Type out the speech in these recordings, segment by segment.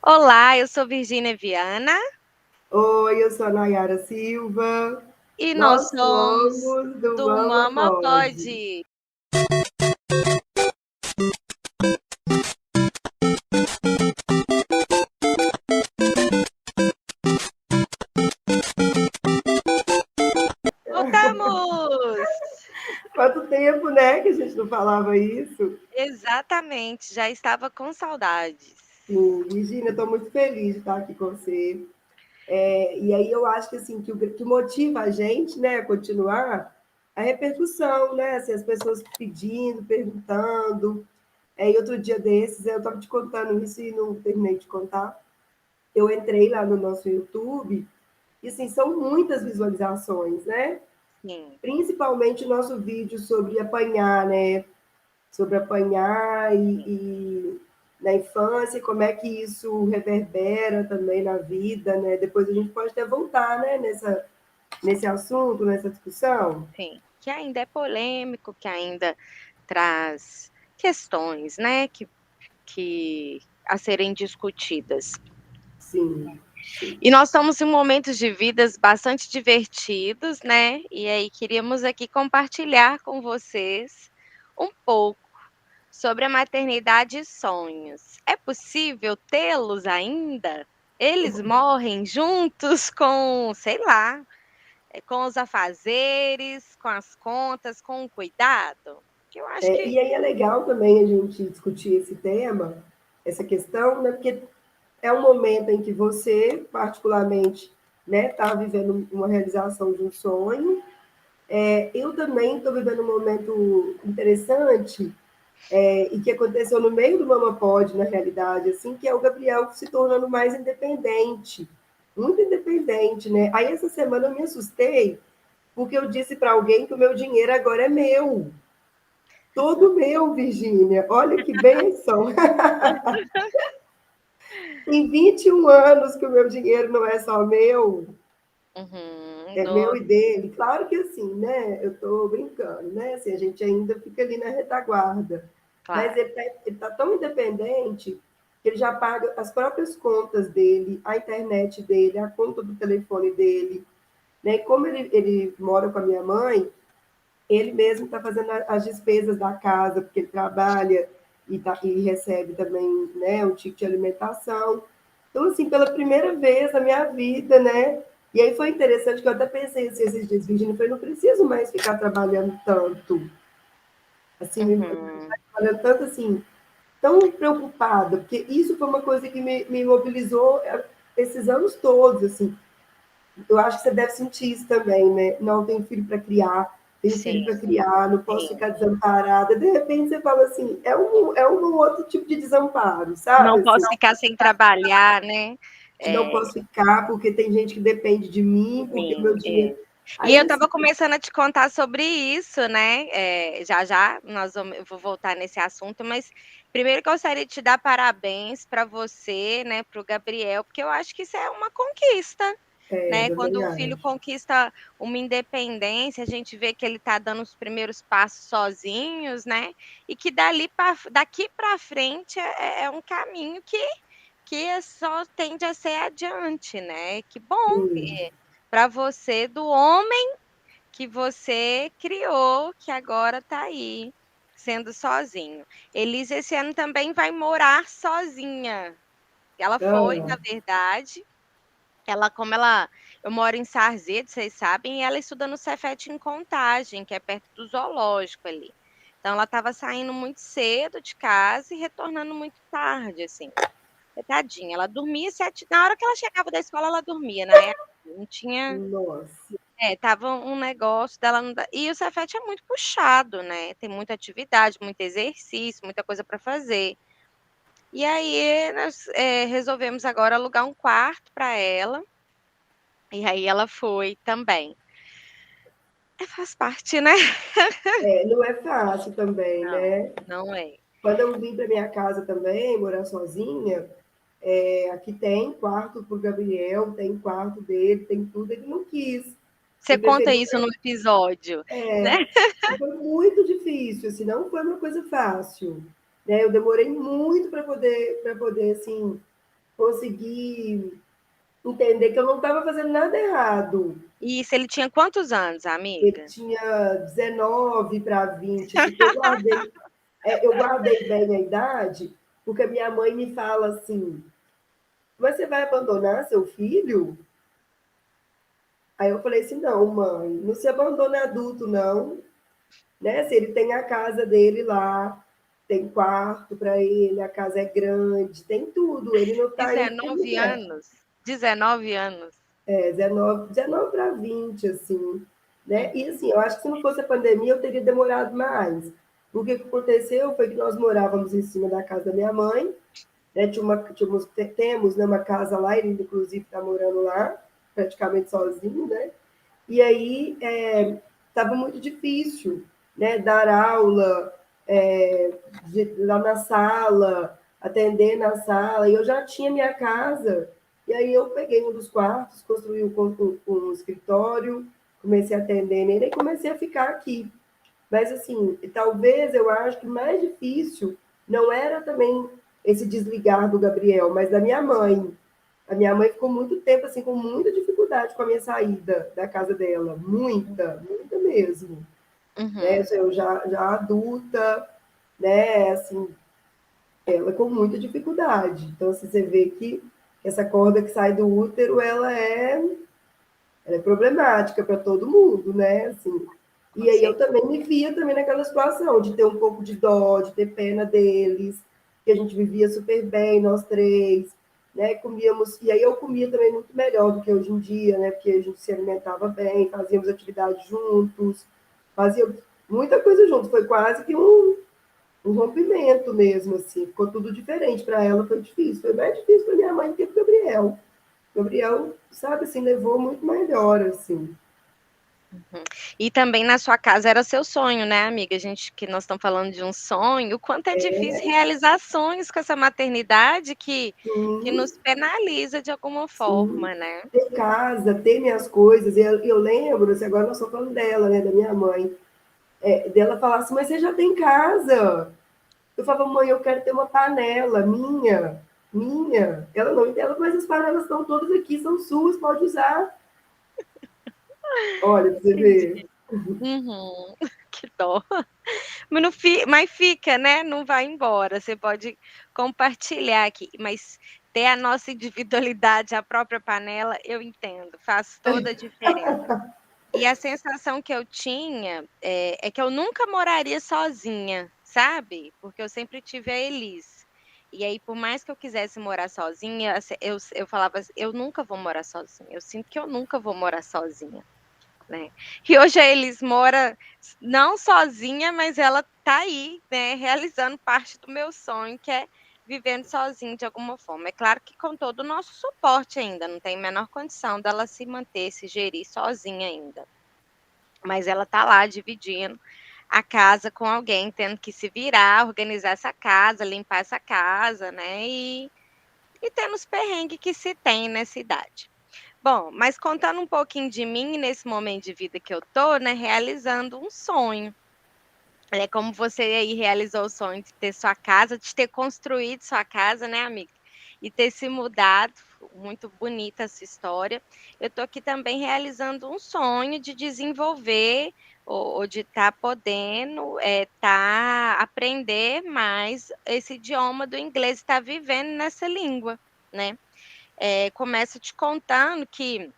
Olá, eu sou Virgínia Viana Oi, eu sou a Nayara Silva. e nós Nós somos somos do do Mama Mama Pode. Pode. Voltamos! Quanto tempo, né, que a gente não falava isso? Exatamente, já estava com saudades. Sim, Virgínia, estou muito feliz de estar aqui com você. E aí eu acho que assim que motiva a gente, né, a continuar a repercussão, né? Assim, as pessoas pedindo, perguntando. E outro dia desses, eu estava te contando isso e não terminei de contar. Eu entrei lá no nosso YouTube e assim, são muitas visualizações, né? Sim, Principalmente o nosso vídeo sobre apanhar, né? Sobre apanhar sim. e na infância, como é que isso reverbera também na vida, né? Depois a gente pode até voltar, né? Nesse assunto, nessa discussão. Sim, que ainda é polêmico, que ainda traz questões, né, que a serem discutidas. Sim, sim. E nós estamos em momentos de vidas bastante divertidos, né? E aí queríamos aqui compartilhar com vocês um pouco sobre a maternidade e sonhos. É possível tê-los ainda? Eles morrem juntos com, sei lá, com os afazeres, com as contas, com o cuidado? Que eu acho que E aí é legal também a gente discutir esse tema, essa questão, né? Porque é um momento em que você, particularmente, né, está vivendo uma realização de um sonho. Eu também estou vivendo um momento interessante e que aconteceu no meio do Mama Pod, na realidade, assim, que é o Gabriel se tornando mais independente, muito independente, né? Aí essa semana eu me assustei porque eu disse para alguém que o meu dinheiro agora é meu, todo meu, Virgínia. Olha que benção. Tem 21 anos que o meu dinheiro não é só meu, uhum, é meu no, e dele. Claro que assim, né? Eu estou brincando, né? Assim, a gente ainda fica ali na retaguarda. Mas claro. ele tá tão independente que ele já paga as próprias contas dele, a internet dele, a conta do telefone dele. Né? E como ele mora com a minha mãe, ele mesmo está fazendo as despesas da casa, porque ele trabalha e recebe também, né, um tipo de alimentação. Então, assim, pela primeira vez na minha vida, né? E aí foi interessante que eu até pensei assim, esses dias, Virginia, eu falei, não preciso mais ficar trabalhando tanto, assim, Uhum. trabalhando tanto assim, tão preocupada, porque isso foi uma coisa que me mobilizou esses anos todos, assim. Eu acho que você deve sentir isso também, né? Não, tenho filho para criar, tenho Sim, filho para criar, não posso sim. ficar desamparada. De repente você fala assim, é um outro tipo de desamparo, Não sabe? Assim, posso ficar sem trabalhar, né? não É, posso ficar porque tem gente que depende de mim, porque o meu mim, é. dinheiro. E eu Aí, assim, estava começando a te contar sobre isso, né? Já já eu vou voltar nesse assunto, mas primeiro gostaria de te dar parabéns para você, né, para o Gabriel, porque eu acho que isso é uma conquista, né? Quando também o filho acho. conquista uma independência, a gente vê que ele está dando os primeiros passos sozinhos, né? E que daqui para frente é um caminho que só tende a ser adiante, né? Que bom Sim. para você do homem que você criou, que agora está aí sendo sozinho. Elise esse ano também vai morar sozinha. Ela foi, Ah, na verdade, eu moro em Sarzedo, vocês sabem, e ela estuda no Cefet em Contagem, que é perto do zoológico ali. Então ela estava saindo muito cedo de casa e retornando muito tarde, assim. Tadinha, ela dormia na hora que ela chegava da escola, ela dormia, né? Não tinha. nossa. Tava um negócio dela. E o Cefet é muito puxado, né? Tem muita atividade, muito exercício, muita coisa para fazer. E aí nós resolvemos agora alugar um quarto para ela. E aí ela foi também. Faz parte, né? Não é fácil também, Não, né? não é. Quando eu vim para minha casa também, morar sozinha, aqui tem quarto para o Gabriel, tem quarto dele, tem tudo. Ele não quis. Você Ele conta preferiu. isso no episódio, né? Foi muito difícil, assim, não foi uma coisa fácil. Né? Eu demorei muito para poder assim, consegui entender que eu não estava fazendo nada errado. E isso, ele tinha quantos anos, Ele amiga? tinha 19 para 20, assim, que eu guardei bem a idade, porque minha mãe me fala assim: mas você vai abandonar seu filho? Aí eu falei assim: não, mãe, não se abandona adulto, não. Né? Se ele tem a casa dele lá, tem quarto para ele, a casa é grande, tem tudo. Ele não está indo para 19 lugar. anos. 19 anos. 19 para 20, assim. Né? E assim, eu acho que se não fosse a pandemia, eu teria demorado mais. Porque o que aconteceu foi que nós morávamos em cima da casa da minha mãe, né? Temos, né, uma casa lá, ele inclusive está morando lá, praticamente sozinho, né? E aí estava muito difícil, né? Dar aula lá na sala, atender na sala. E eu já tinha minha casa. E aí eu peguei um dos quartos, construí um escritório, comecei a atender nele e comecei a ficar aqui. Mas, assim, talvez eu acho que mais difícil não era também esse desligar do Gabriel, mas da minha mãe. A minha mãe ficou muito tempo, assim, com muita dificuldade com a minha saída da casa dela. Muita, muita mesmo. Né? Uhum. Eu já adulta, né? Assim, ela com muita dificuldade. Então, assim, você vê que essa corda que sai do útero, ela é problemática para todo mundo, né? Assim, Com e aí eu certeza. também me via também naquela situação de ter um pouco de dó, de ter pena deles, que a gente vivia super bem, nós três, né? Comíamos, e aí eu comia também muito melhor do que hoje em dia, né? Porque a gente se alimentava bem, fazíamos atividades juntos, fazíamos muita coisa juntos. Foi quase que um rompimento mesmo, assim. Ficou tudo diferente. Para ela foi difícil. Foi mais difícil para minha mãe que para o Gabriel. Gabriel, sabe, assim, levou muito melhor, assim. Uhum. E também na sua casa era seu sonho, né, amiga? A gente que nós estamos falando de um sonho, o quanto é difícil realizar sonhos com essa maternidade que Sim, nos penaliza de alguma sim. forma, né? Ter casa, ter minhas coisas. E eu lembro, assim, agora nós estamos falando dela, né, da minha mãe, dela falar assim, mas você já tem casa. Eu falava, mãe, eu quero ter uma panela minha, minha. Ela não entende, mas as panelas estão todas aqui, são suas, pode usar. Olha, para você ver. Entendi. Uhum. Que dó. Mas, mas fica, né? Não vai embora. Você pode compartilhar aqui, mas ter a nossa individualidade, a própria panela, eu entendo, faz toda a diferença. E a sensação que eu tinha é que eu nunca moraria sozinha, sabe? Porque eu sempre tive a Elis. E aí, por mais que eu quisesse morar sozinha, eu falava assim, eu nunca vou morar sozinha. Eu sinto que eu nunca vou morar sozinha, né? E hoje a Elis mora não sozinha, mas ela tá aí, né, realizando parte do meu sonho, que é vivendo sozinha de alguma forma. É claro que com todo o nosso suporte ainda, não tem a menor condição dela se manter, se gerir sozinha ainda. Mas ela tá lá dividindo a casa com alguém, tendo que se virar, organizar essa casa, limpar essa casa, né? E tendo os perrengues que se tem nessa idade. Bom, mas contando um pouquinho de mim nesse momento de vida que eu tô, né, realizando um sonho. É como você aí realizou o sonho de ter sua casa, de ter construído sua casa, né, amiga? E ter se mudado, muito bonita essa história. Eu tô aqui também realizando um sonho de desenvolver ou de estar podendo aprender mais esse idioma do inglês, estar vivendo nessa língua, né? Começo te contando que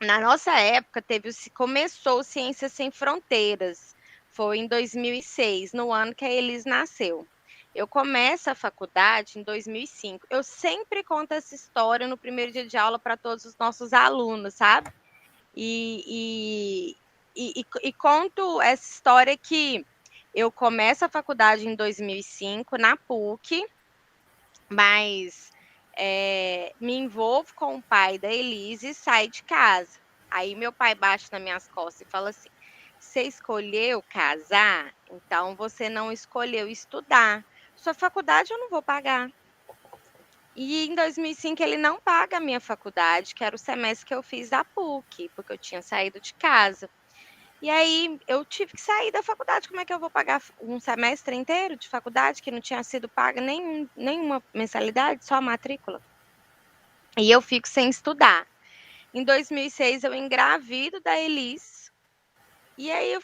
na nossa época começou Ciências Sem Fronteiras. Foi em 2006, no ano que a Elis nasceu. Eu começo a faculdade em 2005. Eu sempre conto essa história no primeiro dia de aula para todos os nossos alunos, sabe? E, e conto essa história que eu começo a faculdade em 2005 na PUC, mas me envolvo com o pai da Elise e saio de casa. Aí meu pai bate nas minhas costas e fala assim: você escolheu casar, então você não escolheu estudar. Sua faculdade eu não vou pagar. E em 2005 ele não paga a minha faculdade, que era o semestre que eu fiz da PUC, porque eu tinha saído de casa. E aí eu tive que sair da faculdade. Como é que eu vou pagar um semestre inteiro de faculdade que não tinha sido paga nenhuma mensalidade, só a matrícula? E eu fico sem estudar. Em 2006, eu engravido da Elis. E aí,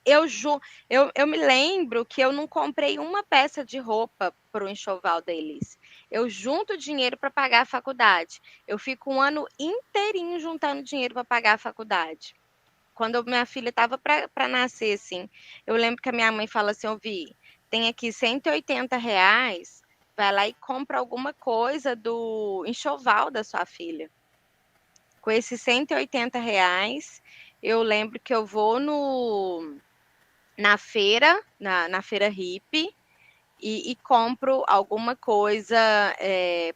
eu me lembro que eu não comprei uma peça de roupa para o enxoval da Elis. Eu junto dinheiro para pagar a faculdade. Eu fico um ano inteirinho juntando dinheiro para pagar a faculdade. Quando minha filha estava para nascer, assim, eu lembro que a minha mãe fala assim, Vi, tem aqui R$ 180, vai lá e compra alguma coisa do enxoval da sua filha. Com esses R$ 180, eu lembro que eu vou na feira, na feira hippie, e compro alguma coisa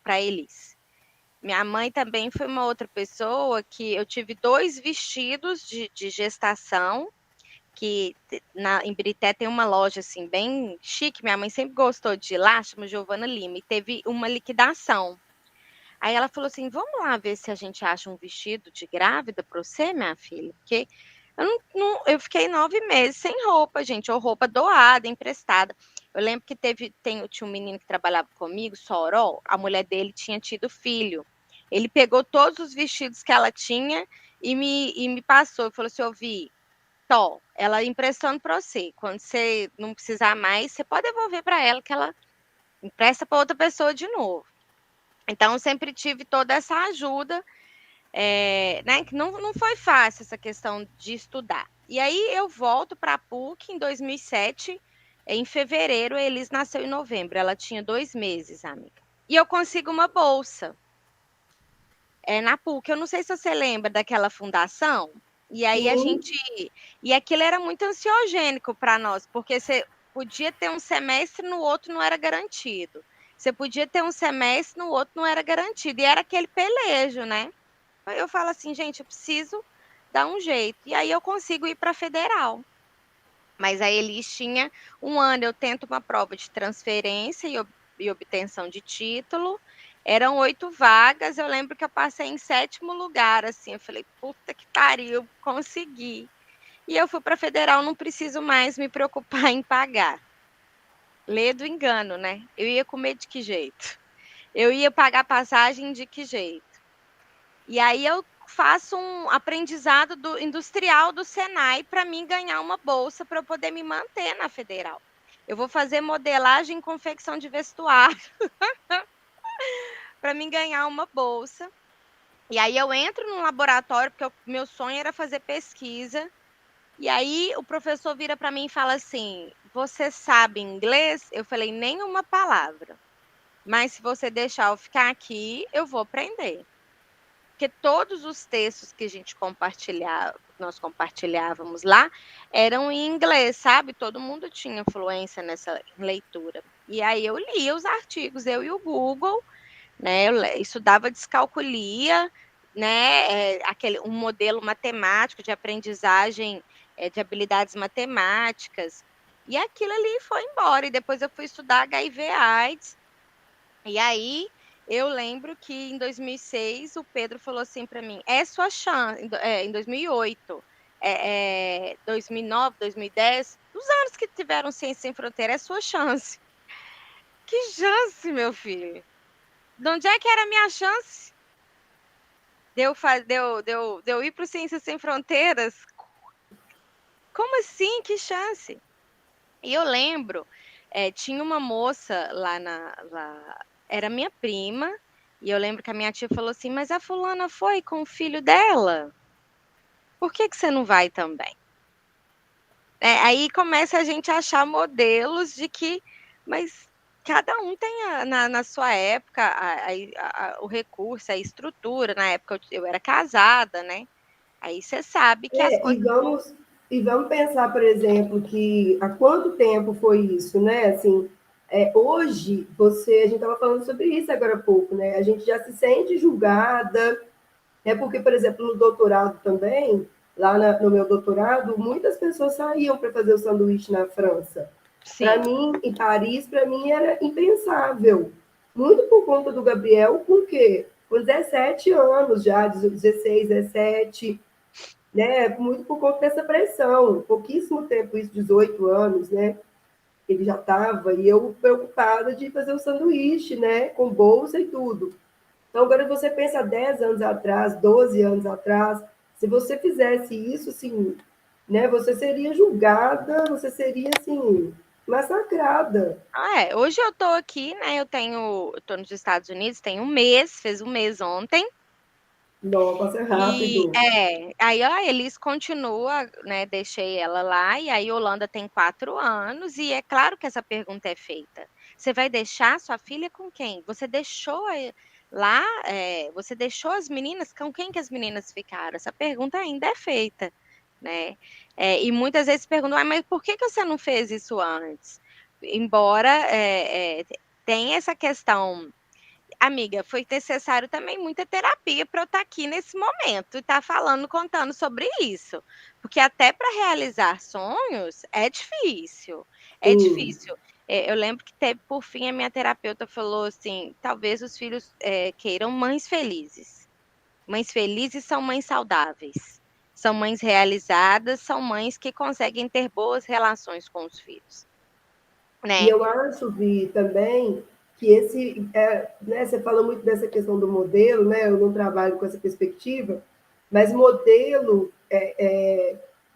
para eles. Minha mãe também foi uma outra pessoa que eu tive 2 vestidos de gestação, que em Birité tem uma loja assim bem chique, minha mãe sempre gostou de ir lá, chama Giovana Lima, e teve uma liquidação. Aí ela falou assim: vamos lá ver se a gente acha um vestido de grávida para você, minha filha, porque eu fiquei 9 meses sem roupa, gente, ou roupa doada, emprestada. Eu lembro que tinha um menino que trabalhava comigo, Soró, a mulher dele tinha tido filho. Ele pegou todos os vestidos que ela tinha e me passou. E falou assim: eu vi, Tó, ela emprestando para você. Quando você não precisar mais, você pode devolver para ela, que ela empresta para outra pessoa de novo. Então, eu sempre tive toda essa ajuda, né? Que não foi fácil essa questão de estudar. E aí eu volto para a PUC em 2007. Em fevereiro, a Elis nasceu em novembro. Ela tinha 2 meses, amiga. E eu consigo uma bolsa na PUC. Eu não sei se você lembra daquela fundação. E aí a Sim. gente. E aquilo era muito ansiogênico para nós, porque você podia ter um semestre, no outro não era garantido. Você podia ter um semestre, no outro não era garantido. E era aquele pelejo, né? Aí eu falo assim, gente, eu preciso dar um jeito. E aí eu consigo ir para a federal. Mas aí eles tinha um ano, eu tento uma prova de transferência e obtenção de título. Eram 8 vagas, eu lembro que eu passei em 7º lugar, assim. Eu falei, puta que pariu, consegui. E eu fui para a federal, não preciso mais me preocupar em pagar. Lê do engano, né? Eu ia comer de que jeito? Eu ia pagar passagem de que jeito? E aí eu faço um aprendizado industrial do Senai para mim ganhar uma bolsa para eu poder me manter na federal. Eu vou fazer modelagem e confecção de vestuário para mim ganhar uma bolsa. E aí eu entro no laboratório, porque meu sonho era fazer pesquisa. E aí o professor vira para mim e fala assim: você sabe inglês? Eu falei, nenhuma palavra. Mas se você deixar eu ficar aqui, eu vou aprender. Porque todos os textos que a gente nós compartilhávamos lá, eram em inglês, sabe? Todo mundo tinha fluência nessa leitura. E aí eu lia os artigos, eu e o Google, né? Eu estudava descalculia, né? Um modelo matemático de aprendizagem de habilidades matemáticas. E aquilo ali foi embora. E depois eu fui estudar HIV/AIDS. E aí eu lembro que em 2006 o Pedro falou assim para mim: é sua chance. Em 2008, 2009, 2010, os anos que tiveram Ciência Sem Fronteira, é sua chance. Que chance, meu filho? De onde é que era a minha chance? De eu ir para o Ciências Sem Fronteiras? Como assim? Que chance? E eu lembro, tinha uma moça lá, era minha prima, e eu lembro que a minha tia falou assim: mas a fulana foi com o filho dela? Por que você não vai também? Aí começa a gente a achar modelos de que, mas cada um tem na sua época o recurso, a estrutura. Na época eu era casada, né? Aí você sabe que as É, coisas. e vamos pensar, por exemplo, que há quanto tempo foi isso, né? Assim, hoje, a gente estava falando sobre isso agora há pouco, né? A gente já se sente julgada, porque, por exemplo, no doutorado também, no meu doutorado, muitas pessoas saíam para fazer o sanduíche na França. Para Sim. mim, em Paris, para mim era impensável. Muito por conta do Gabriel, com quê? Com 17 anos já, 16, 17, né? Muito por conta dessa pressão. Pouquíssimo tempo, isso, 18 anos, né? Ele já estava, e eu preocupada de fazer o sanduíche, né? Com bolsa e tudo. Então, agora você pensa 10 anos atrás, 12 anos atrás, se você fizesse isso, assim, né, você seria julgada, você seria, assim, massacrada. Hoje eu tô aqui, né? Eu tô nos Estados Unidos, tem um mês, fez um mês ontem. Não, passa E rápido. aí a Elis continua, né? Deixei ela lá, e aí Holanda tem 4 anos, e é claro que essa pergunta é feita. Você vai deixar sua filha com quem? Você deixou lá, você deixou as meninas, com quem que as meninas ficaram? Essa pergunta ainda é feita, né? E muitas vezes perguntam, mas por que que você não fez isso antes? Embora tenha essa questão. Amiga, foi necessário também muita terapia para eu estar aqui nesse momento e estar falando, contando sobre isso. Porque até para realizar sonhos é difícil. É Sim. difícil. Eu lembro que teve, por fim, a minha terapeuta falou assim: talvez os filhos queiram mães felizes. Mães felizes são mães saudáveis. São mães realizadas, são mães que conseguem ter boas relações com os filhos, E né? eu acho, Vi, também que né, você fala muito dessa questão do modelo, né? Eu não trabalho com essa perspectiva, mas modelo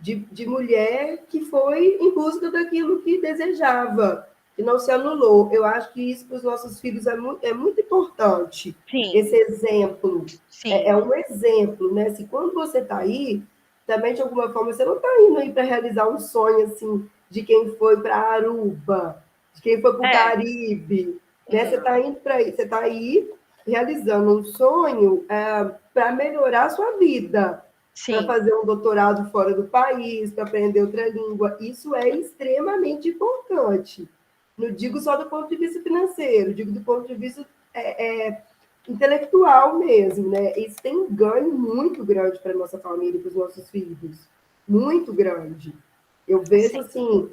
de mulher que foi em busca daquilo que desejava, que não se anulou. Eu acho que isso para os nossos filhos é muito importante. Esse Sim, exemplo é sim. um exemplo, né? Se quando você está aí, também de alguma forma você não está indo aí para realizar um sonho assim de quem foi para Aruba, de quem foi para o É, Caribe, né? Você está não. indo para aí, você está aí realizando um sonho para melhorar a sua vida, para Sim. fazer um doutorado fora do país, para aprender outra língua. Isso é extremamente importante. Não digo só do ponto de vista financeiro, digo do ponto de vista intelectual mesmo, né? Isso tem um ganho muito grande para a nossa família, para os nossos filhos. Muito grande. Eu vejo Sim, assim,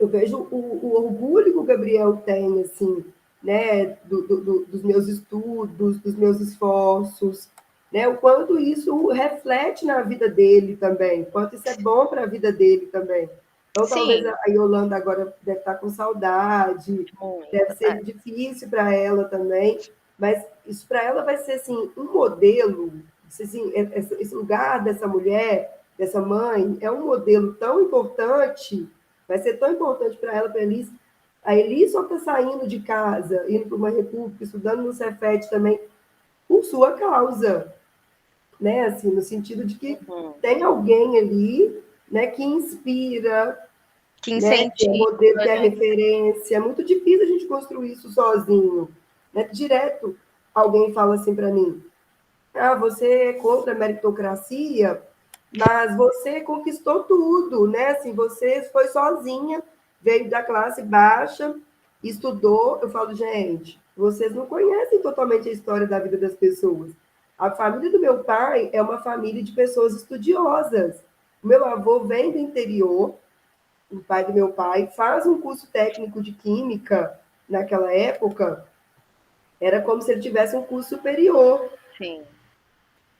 eu vejo o orgulho que o Gabriel tem, assim, né, dos meus estudos, dos meus esforços, né, o quanto isso reflete na vida dele também, o quanto isso é bom para a vida dele também. Então, talvez sim, a Yolanda agora deve estar com saudade, deve muito. ser difícil para ela também, mas isso para ela vai ser assim um modelo, assim, esse lugar dessa mulher, dessa mãe, é um modelo tão importante, vai ser tão importante para ela, para a Elis. A Elis só está saindo de casa, indo para uma república, estudando no Cefet também, por sua causa, né? Assim, no sentido de que Uhum. tem alguém ali, né, que inspira, Que né, que é modelo, incentiva, que é né? referência. É muito difícil a gente construir isso sozinho, né? Direto alguém fala assim para mim: "Ah, você é contra a meritocracia, mas você conquistou tudo, né? Assim, você foi sozinha, veio da classe baixa, estudou". Eu falo, gente, vocês não conhecem totalmente a história da vida das pessoas. A família do meu pai é uma família de pessoas estudiosas. O meu avô vem do interior, o pai do meu pai faz um curso técnico de química naquela época, era como se ele tivesse um curso superior. Sim,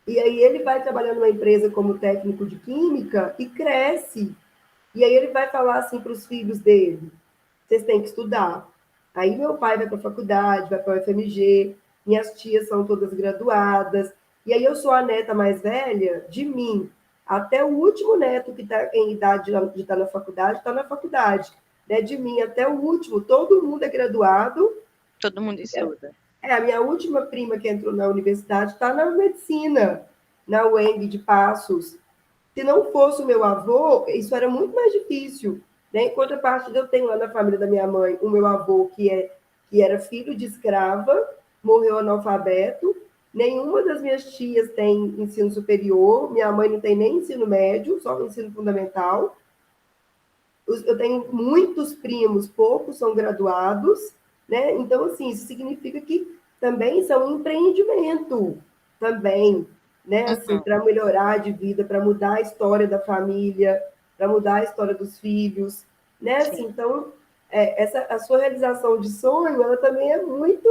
E aí ele vai trabalhar numa empresa como técnico de química e cresce. E aí ele vai falar assim para os filhos dele: vocês têm que estudar. Aí meu pai vai para a faculdade, vai para o FMG, minhas tias são todas graduadas. E aí eu sou a neta mais velha de mim. Até o último neto que está em idade de estar na faculdade, está na faculdade. Né? De mim até o último, todo mundo é graduado. todo mundo estuda. A minha última prima que entrou na universidade está na medicina, na UENG de Passos. Se não fosse o meu avô, isso era muito mais difícil. Né? Em contrapartida, eu tenho lá na família da minha mãe o meu avô, que era filho de escrava, morreu analfabeto. Nenhuma das minhas tias tem ensino superior, minha mãe não tem nem ensino médio, só ensino fundamental. Eu tenho muitos primos, poucos são graduados, né? Então, assim, isso significa que também são um empreendimento, também, né? Assim, Uhum. para melhorar de vida, para mudar a história da família, para mudar a história dos filhos, né? Assim, Sim, então, a sua realização de sonho, ela também é muito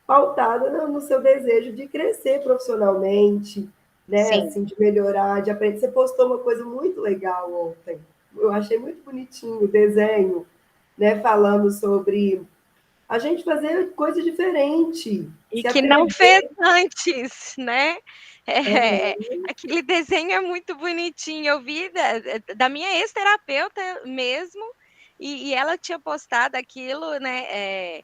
pautada no seu desejo de crescer profissionalmente, né? sim. Assim, de melhorar, de aprender. Você postou uma coisa muito legal ontem, eu achei muito bonitinho o desenho, né, falando sobre a gente fazer coisa diferente, E se que não fez atrever. antes, né? Aham. Aquele desenho é muito bonitinho. Eu vi da minha ex-terapeuta mesmo, e ela tinha postado aquilo, né?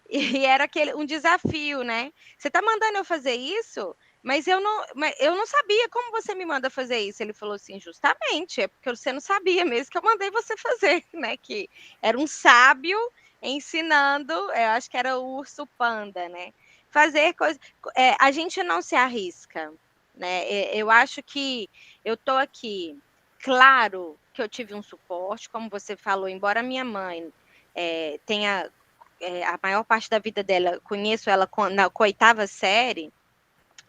E era um desafio, né? Você está mandando eu fazer isso, mas eu não sabia como você me manda fazer isso. Ele falou assim, justamente, é porque você não sabia mesmo que eu mandei você fazer, né? Que era um sábio ensinando, eu acho que era o urso panda, né? Fazer coisas. A gente não se arrisca, né? Eu acho que eu tô aqui. Claro que eu tive um suporte, como você falou, embora minha mãe tenha a maior parte da vida dela, conheço ela com a oitava série.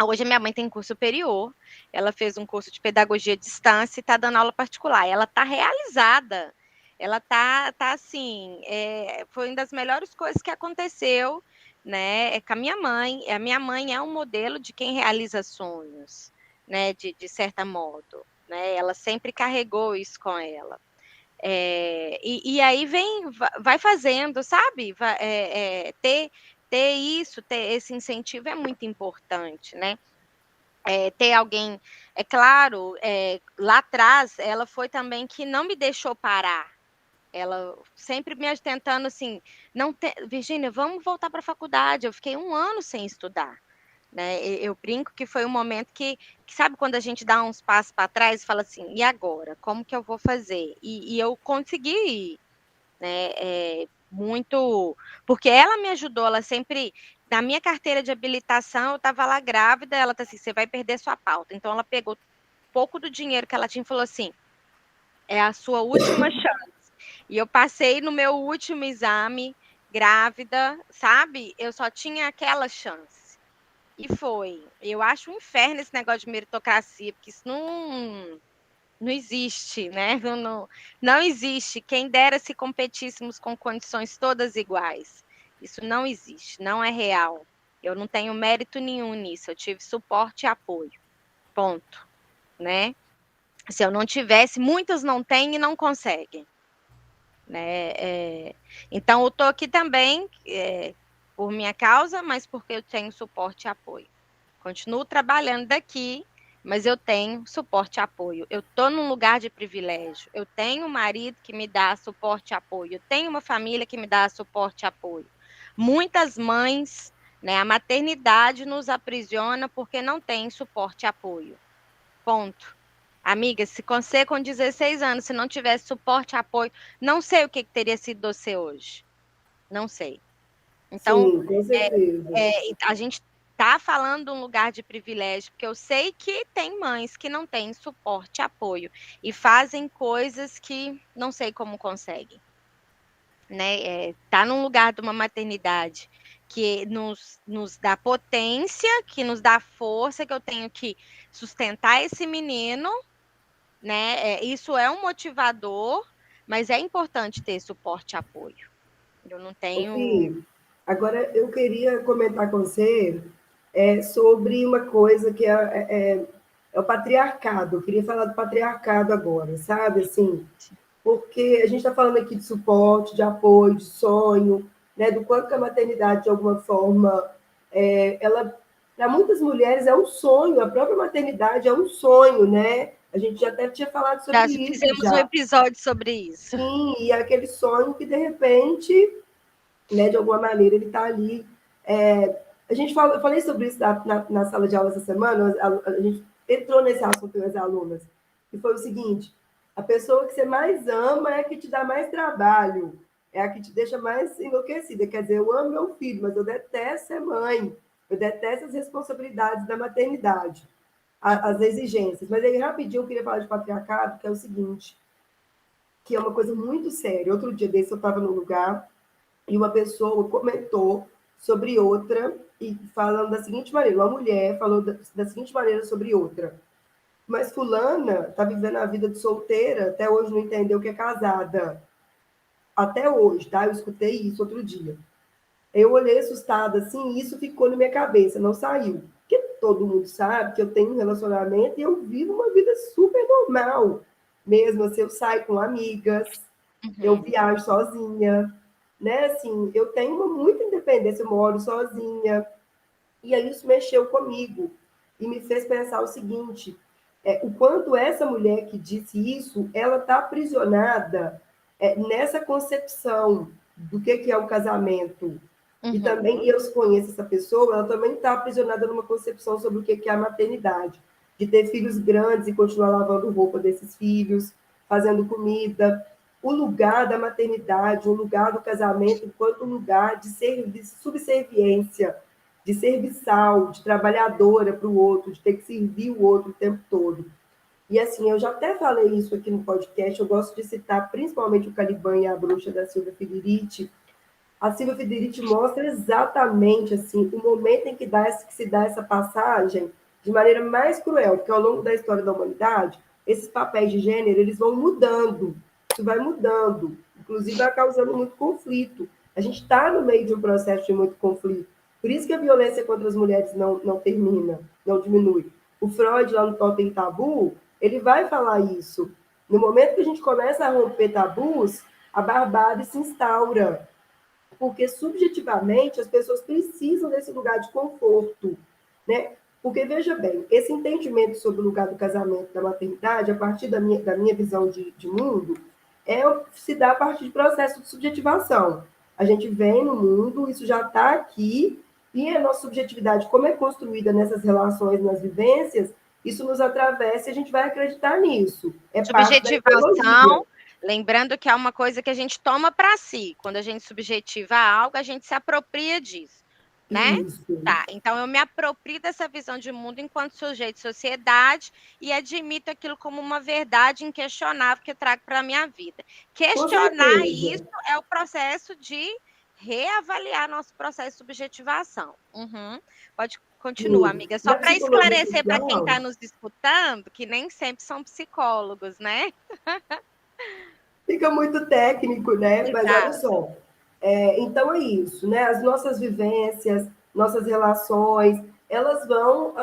Hoje a minha mãe tem curso superior, ela fez um curso de pedagogia à distância e está dando aula particular. Ela está realizada, ela tá assim, foi uma das melhores coisas que aconteceu, né? Com a minha mãe. A minha mãe é um modelo de quem realiza sonhos, né? De certa modo, né? Ela sempre carregou isso com ela. E aí vai fazendo, sabe? Ter isso, ter esse incentivo é muito importante, né? Ter alguém, é claro, lá atrás ela foi também que não me deixou parar. Ela sempre me tentando assim, não Virgínia, vamos voltar para a faculdade. Eu fiquei 1 ano sem estudar, né? Eu brinco que foi um momento que sabe quando a gente dá uns passos para trás e fala assim, e agora? Como que eu vou fazer? E eu consegui, né? Muito, porque ela me ajudou, ela sempre, na minha carteira de habilitação, eu estava lá grávida, ela tá assim, você vai perder sua pauta. Então ela pegou pouco do dinheiro que ela tinha e falou assim, é a sua última chance. E eu passei no meu último exame, grávida, sabe? Eu só tinha aquela chance. E foi. Eu acho um inferno esse negócio de meritocracia, porque isso não existe, né? Não existe. Quem dera se competíssemos com condições todas iguais. Isso não existe, não é real. Eu não tenho mérito nenhum nisso. Eu tive suporte e apoio. Ponto, né? Se eu não tivesse, muitas não têm e não conseguem, né? Então eu tô aqui também por minha causa, mas porque eu tenho suporte e apoio. Continuo trabalhando daqui, mas eu tenho suporte e apoio. Eu estou num lugar de privilégio. Eu tenho um marido que me dá suporte e apoio. Eu tenho uma família que me dá suporte e apoio. Muitas mães, né, a maternidade nos aprisiona porque não tem suporte e apoio. Ponto. Amiga, se você com 16 anos, se não tivesse suporte e apoio, não sei o que teria sido você hoje. Não sei. Então, Sim, com certeza. a gente está falando de um lugar de privilégio, porque eu sei que tem mães que não têm suporte e apoio e fazem coisas que não sei como conseguem, né? Tá num lugar de uma maternidade que nos dá potência, que nos dá força, que eu tenho que sustentar esse menino, né? Isso é um motivador, mas é importante ter suporte e apoio. Eu não Ô, tenho. Fih, agora eu queria comentar com você sobre uma coisa que é o patriarcado. Eu queria falar do patriarcado agora, sabe? Assim, porque a gente está falando aqui de suporte, de apoio, de sonho, né? Do quanto que a maternidade, de alguma forma, ela, para muitas mulheres, é um sonho, a própria maternidade é um sonho, né? A gente já até tinha falado Já sobre isso fizemos um já. episódio sobre isso. Sim, e é aquele sonho que, de repente, né, de alguma maneira, ele está ali. A gente eu falei sobre isso na sala de aula essa semana, a gente entrou nesse assunto com as alunas, que foi o seguinte: a pessoa que você mais ama é a que te dá mais trabalho, é a que te deixa mais enlouquecida. Quer dizer, eu amo meu filho, mas eu detesto ser mãe, eu detesto as responsabilidades da maternidade, as exigências. Mas aí, rapidinho, eu queria falar de patriarcado, que é o seguinte, que é uma coisa muito séria. Outro dia desse eu estava num lugar e uma pessoa comentou sobre outra, e falando da seguinte maneira: uma mulher falou da seguinte maneira sobre outra. Mas fulana está vivendo a vida de solteira, até hoje não entendeu que é casada. Até hoje, tá? Eu escutei isso outro dia. Eu olhei assustada assim, e isso ficou na minha cabeça, não saiu. Porque todo mundo sabe que eu tenho um relacionamento e eu vivo uma vida super normal. Mesmo assim, eu saio com amigas, eu Uhum. viajo sozinha, né? Assim, eu tenho muita independência, eu moro sozinha, e aí isso mexeu comigo e me fez pensar o seguinte: o quanto essa mulher que disse isso, ela está aprisionada nessa concepção do que é o casamento. E também eu conheço essa pessoa, ela também está aprisionada numa concepção sobre o que é a maternidade, de ter filhos grandes e continuar lavando roupa desses filhos, fazendo comida. O lugar da maternidade, o lugar do casamento enquanto lugar de serviço, subserviência, de serviçal, de trabalhadora para o outro, de ter que servir o outro o tempo todo. E assim, eu já até falei isso aqui no podcast, eu gosto de citar principalmente o Caliban e a Bruxa da Silvia Federici. A Silvia Federici mostra exatamente assim o momento em que se dá essa passagem de maneira mais cruel, porque ao longo da história da humanidade, esses papéis de gênero eles vão mudando, isso vai mudando, inclusive vai causando muito conflito. A gente está no meio de um processo de muito conflito. Por isso que a violência contra as mulheres não termina, não diminui. O Freud, lá no Totem Tabu, ele vai falar isso. No momento que a gente começa a romper tabus, a barbárie se instaura, porque subjetivamente as pessoas precisam desse lugar de conforto, né? Porque, veja bem, esse entendimento sobre o lugar do casamento, da maternidade, a partir da minha visão de mundo, se dá a partir de processo de subjetivação. A gente vem no mundo, isso já está aqui, e a nossa subjetividade, como é construída nessas relações, nas vivências, isso nos atravessa e a gente vai acreditar nisso. É parte da ideologia. Subjetivação, lembrando que é uma coisa que a gente toma para si. Quando a gente subjetiva algo, a gente se apropria disso, né? Isso. Tá, então eu me aproprio dessa visão de mundo enquanto sujeito de sociedade e admito aquilo como uma verdade inquestionável que eu trago para a minha vida. Com Questionar isso certeza. é o processo de reavaliar nosso processo de subjetivação. Pode continuar, Sim. amiga. Só Na para psicologia esclarecer para quem social, está nos escutando, que nem sempre são psicólogos, né? fica muito técnico, né? Mas olha Exato. só, então é isso, né? As nossas vivências, nossas relações, elas vão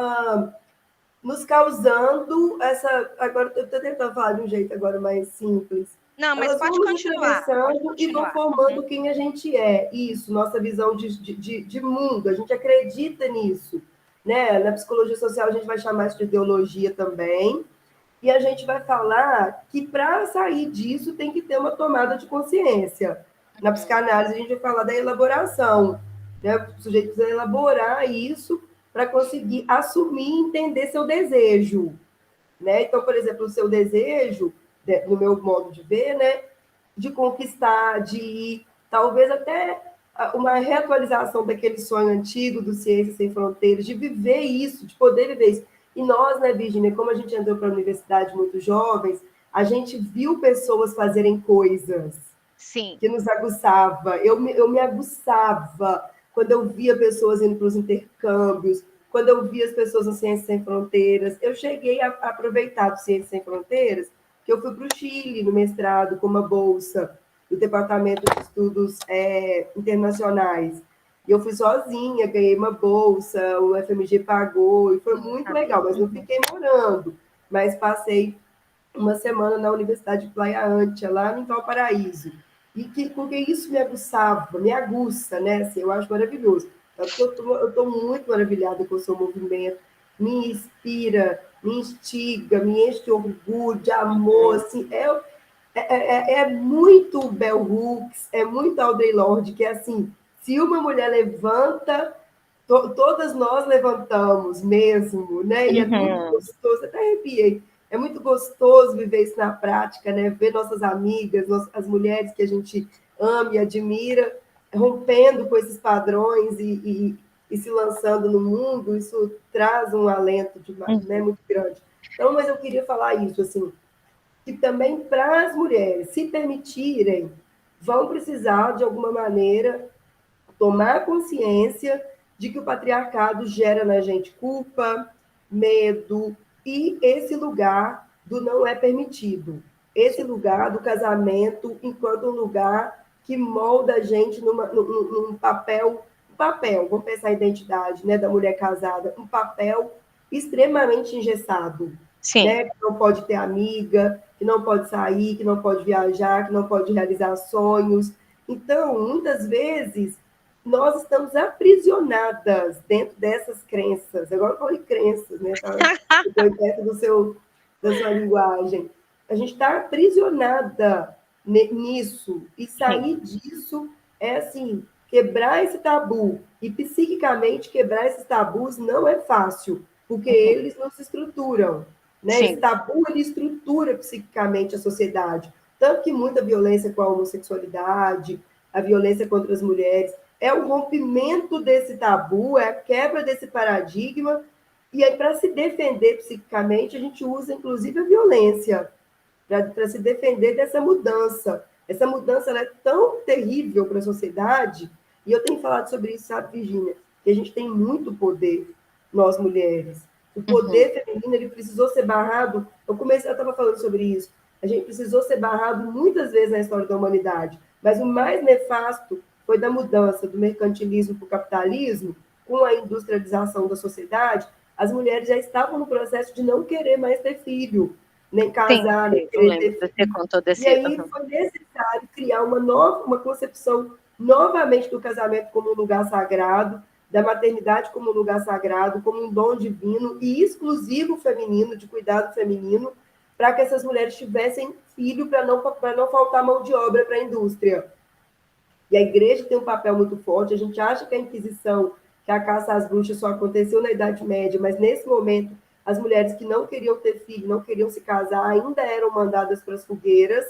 nos causando essa. Agora, eu estou tentando falar de um jeito agora mais simples. Não, mas Elas vão pode nos continuar, pode atravessando e vão continuar. formando quem a gente é. Isso, nossa visão de mundo. A gente acredita nisso. Né? Na psicologia social, a gente vai chamar isso de ideologia também. E a gente vai falar que para sair disso tem que ter uma tomada de consciência. Na psicanálise, a gente vai falar da elaboração. Né? O sujeito precisa elaborar isso para conseguir assumir e entender seu desejo. Né? Então, por exemplo, o seu desejo, no meu modo de ver, né? De conquistar, de ir, talvez até uma reatualização daquele sonho antigo do Ciência Sem Fronteiras, de viver isso, de poder viver isso. E nós, né, Virginia, como a gente entrou para a universidade muito jovens, a gente viu pessoas fazerem coisas Sim. que nos aguçava. Eu me aguçava quando eu via pessoas indo para os intercâmbios, quando eu via as pessoas no Ciências Sem Fronteiras. Eu cheguei a aproveitar do Ciências Sem Fronteiras, que eu fui para o Chile no mestrado com uma bolsa do Departamento de Estudos Internacionais. E eu fui sozinha, ganhei uma bolsa, o FMG pagou, e foi muito legal, mas não fiquei morando. Mas passei uma semana na Universidade de Playa Ancha, lá em Valparaíso. Porque isso me aguçava, me aguça, né? Assim, eu acho maravilhoso. Tanto que eu estou muito maravilhada com o seu movimento, me inspira, me instiga, me enche de orgulho, de amor, assim, é muito Bell Hooks, é muito Audre Lorde, que é assim, se uma mulher levanta, todas nós levantamos mesmo, né? E é muito gostoso, até arrepiei. É muito gostoso viver isso na prática, né? Ver nossas amigas, as mulheres que a gente ama e admira, rompendo com esses padrões e se lançando no mundo, isso traz um alento né, muito grande. Então, mas eu queria falar isso, assim, que também para as mulheres se permitirem, vão precisar, de alguma maneira, tomar consciência de que o patriarcado gera na gente culpa, medo e esse lugar do não é permitido. Esse lugar do casamento enquanto um lugar que molda a gente num papel, vamos pensar a identidade, né, da mulher casada, um papel extremamente engessado, Sim. né, que não pode ter amiga, que não pode sair, que não pode viajar, que não pode realizar sonhos. Então, muitas vezes, nós estamos aprisionadas dentro dessas crenças. Agora eu falei crenças, né? Tá? Estou perto da sua linguagem. A gente está aprisionada nisso. E sair disso é, assim, quebrar esse tabu. E, psiquicamente, quebrar esses tabus não é fácil, porque Uhum. eles nos estruturam. Né? Esse Sim, tabu, ele estrutura psiquicamente a sociedade. Tanto que muita violência com a homossexualidade, a violência contra as mulheres, é o rompimento desse tabu, é a quebra desse paradigma. E aí, para se defender psiquicamente, a gente usa, inclusive, a violência, para se defender dessa mudança. Essa mudança ela é tão terrível para a sociedade, e eu tenho falado sobre isso, sabe, Virginia, que a gente tem muito poder, nós mulheres. O uhum. poder feminino ele precisou ser barrado. Eu estava falando sobre isso. A gente precisou ser barrado muitas vezes na história da humanidade, mas o mais nefasto foi da mudança do mercantilismo para o capitalismo, com a industrialização da sociedade. As mulheres já estavam no processo de não querer mais ter filho, nem Sim, casar, nem eu querer lembro ter que você filho. contou E desse. aí Uhum. foi necessário criar uma concepção novamente do casamento como um lugar sagrado, da maternidade como um lugar sagrado, como um dom divino e exclusivo feminino, de cuidado feminino, para que essas mulheres tivessem filho, para não faltar mão de obra para a indústria. E a igreja tem um papel muito forte. A gente acha que a Inquisição, que a caça às bruxas só aconteceu na Idade Média, mas nesse momento as mulheres que não queriam ter filho, não queriam se casar, ainda eram mandadas para as fogueiras,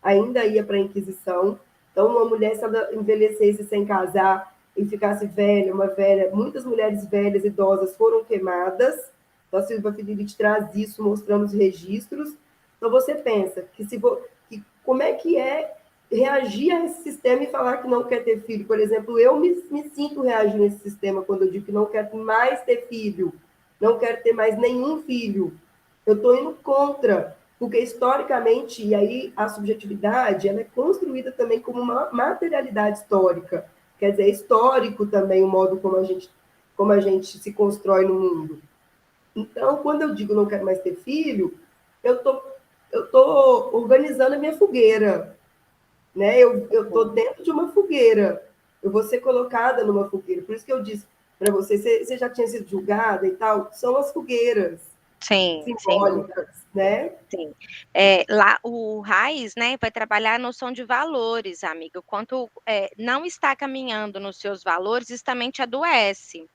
ainda ia para a Inquisição. Então, uma mulher, se ela envelhecesse sem casar e ficasse velha, uma velha, muitas mulheres velhas, idosas, foram queimadas. Então, a Silvia Federici traz isso, mostrando os registros. Então, você pensa que como é que é reagir a esse sistema e falar que não quer ter filho? Por exemplo, eu me sinto reagindo a esse sistema quando eu digo que não quero mais ter filho, não quero ter mais nenhum filho. Eu estou indo contra, porque historicamente, e aí a subjetividade, ela é construída também como uma materialidade histórica. Quer dizer, é histórico também o modo como a gente se constrói no mundo. Então, quando eu digo não quero mais ter filho, eu tô organizando a minha fogueira, né? Eu estou dentro de uma fogueira. Eu vou ser colocada numa fogueira. Por isso que eu disse para você, você já tinha sido julgada e tal. São as fogueiras Sim, sem dúvida. simbólicas, né? Sim. Lá o Raiz, né, vai trabalhar a noção de valores, amiga. Quanto não está caminhando nos seus valores, isso também te adoece.